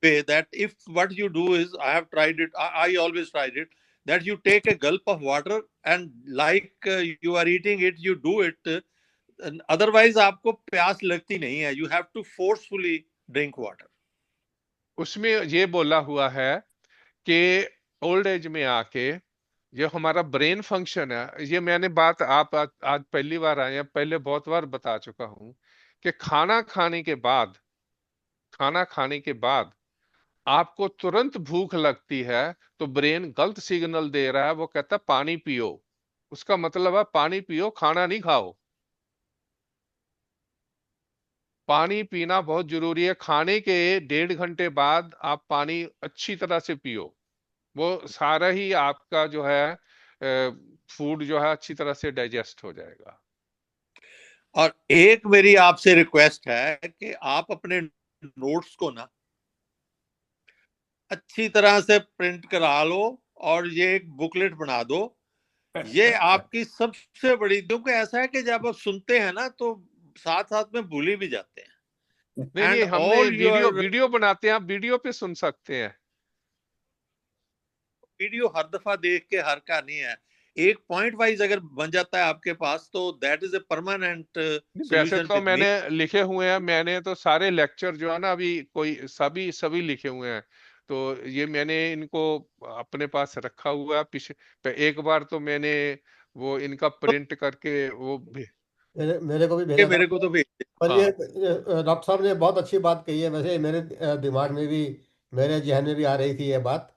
way that if what you do is, I have tried it, I always tried it, that you take a gulp of water and like you are eating it, you do it, otherwise आपको प्यास लगती नहीं है, you have to forcefully drink water. उसमें ये बोला हुआ है कि ओल्ड एज में आके जो हमारा ब्रेन फंक्शन है, ये मैंने बात आप आज पहली बार आए हैं, पहले बहुत बार बता चुका हूं कि खाना खाने के बाद आपको तुरंत भूख लगती है, तो ब्रेन गलत सिग्नल दे रहा है, वो कहता है पानी पियो। उसका मतलब है पानी पियो, खाना नहीं खाओ। पानी पीना बहुत जरूरी है। खाने के 1.5 घंटे बाद आप पानी अच्छी तरह से पियो, वो सारा ही आपका जो है फूड जो है अच्छी तरह से डाइजेस्ट हो जाएगा। और एक मेरी आपसे रिक्वेस्ट है कि आप अपने नोट्स को ना अच्छी तरह से प्रिंट करा लो और ये एक बुकलेट बना दो। ये आपकी सबसे बड़ी, क्योंकि ऐसा है कि जब आप सुनते हैं ना तो साथ साथ में भूल ही भी जाते हैं। नहीं, हमने वीडियो बनाते हैं, आप वीडियो पे सुन सकते हैं। वीडियो हर दफा देख के हर का नहीं है, एक पॉइंट वाइज अगर बन जाता है आपके पास तो दैट इज ए परमानेंट वैसे सॉल्यूशन। तो मैंने लिखे हुए हैं, मैंने तो सारे लेक्चर जो है ना अभी कोई सभी लिखे हुए हैं, तो ये मैंने इनको अपने पास रखा हुआ है। पिछले एक बार तो मैंने वो इनका प्रिंट करके वो मेरे को भी भेजा था। मेरे को तो भेज। पर ये डॉक्टर साहब ने बहुत अच्छी बात कही है। वैसे मेरे दिमाग में भी, मेरे जहन में भी आ रही थी ये बात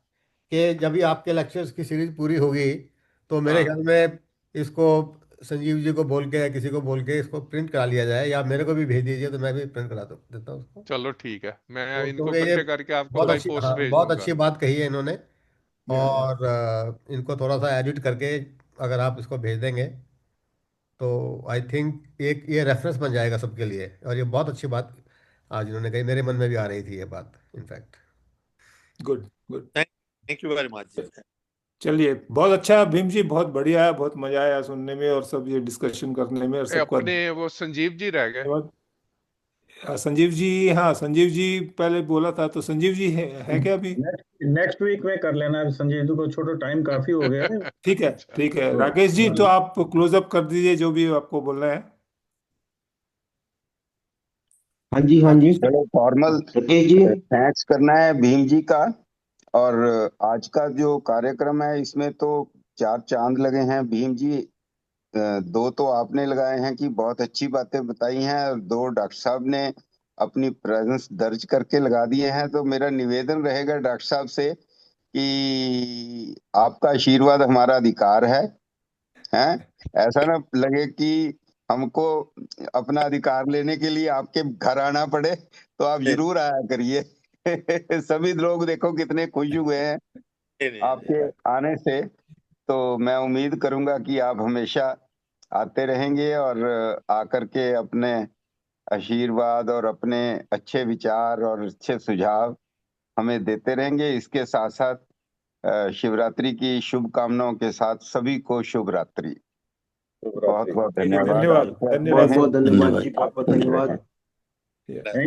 कि जब भी आपके लेक्चर्स की सीरीज पूरी होगी तो मेरे ख्याल में इसको संजीव जी को बोल के, किसी को बोल के इसको प्रिंट करा लिया जाए, या मेरे को भी भेज दीजिए तो मैं भी प्रिंट करा देता हूँ उसको। चलो ठीक है, मैं तो इनको क्योंकि ये इकट्ठे करके आपको बहुत बाई अच्छी, पोस्ट हाँ, भेज बहुत दूंगा। अच्छी बात कही है इन्होंने। और इनको थोड़ा सा एडिट करके अगर आप इसको भेज देंगे तो आई थिंक एक ये रेफरेंस बन जाएगा सबके लिए। और ये बहुत अच्छी बात आज इन्होंने कही, मेरे मन में भी आ रही थी ये बात in fact. Good good, thank you very much. चलिए बहुत अच्छा भीम जी, बहुत बढ़िया है, बहुत मजा आया सुनने में और सब ये डिस्कशन करने में। और सबका अपने वो संजीव जी रह गए। धन्यवाद। संजीव जी, हाँ संजीव जी पहले बोला था, तो संजीव जी है क्या अभी? नेक्स्ट वीक में कर लेना संजीव जी को, छोटा टाइम काफी हो गया है। ठीक है, अच्छा, ठीक है। तो राकेश जी, तो आप क्लोज अप कर दीजिए जो भी आपको बोलना है। हाँ जी, हाँ जी। चलो फॉर्मल राकेश जी, थैंक्स करना है भीम जी का। और आज का जो कार्यक्रम है इसमें तो 4 चांद लगे हैं भीम जी। 2 तो आपने लगाए हैं कि बहुत अच्छी बातें बताई हैं, और 2 डॉक्टर साहब ने अपनी प्रेजेंस दर्ज करके लगा दिए हैं। तो मेरा निवेदन रहेगा डॉक्टर साहब से कि आपका आशीर्वाद हमारा अधिकार है। ऐसा ना लगे कि हमको अपना अधिकार लेने के लिए आपके घर आना पड़े, तो आप जरूर आया करिए। सभी लोग देखो कितने खुश हुए हैं आपके आने से। तो मैं उम्मीद करूंगा कि आप हमेशा आते रहेंगे और आकर के अपने आशीर्वाद और अपने अच्छे विचार और अच्छे सुझाव हमें देते रहेंगे। इसके साथ साथ शिवरात्रि की शुभकामनाओं के साथ सभी को शुभ रात्रि। बहुत बहुत शुभ रात्रि। धन्यवाद। धन्यवाद आप क्या धन्यवाद हैं? बहुत बहुत धन्यवाद धन्यवाद। जी, बहुत बहुत धन्यवाद। Yeah. Thank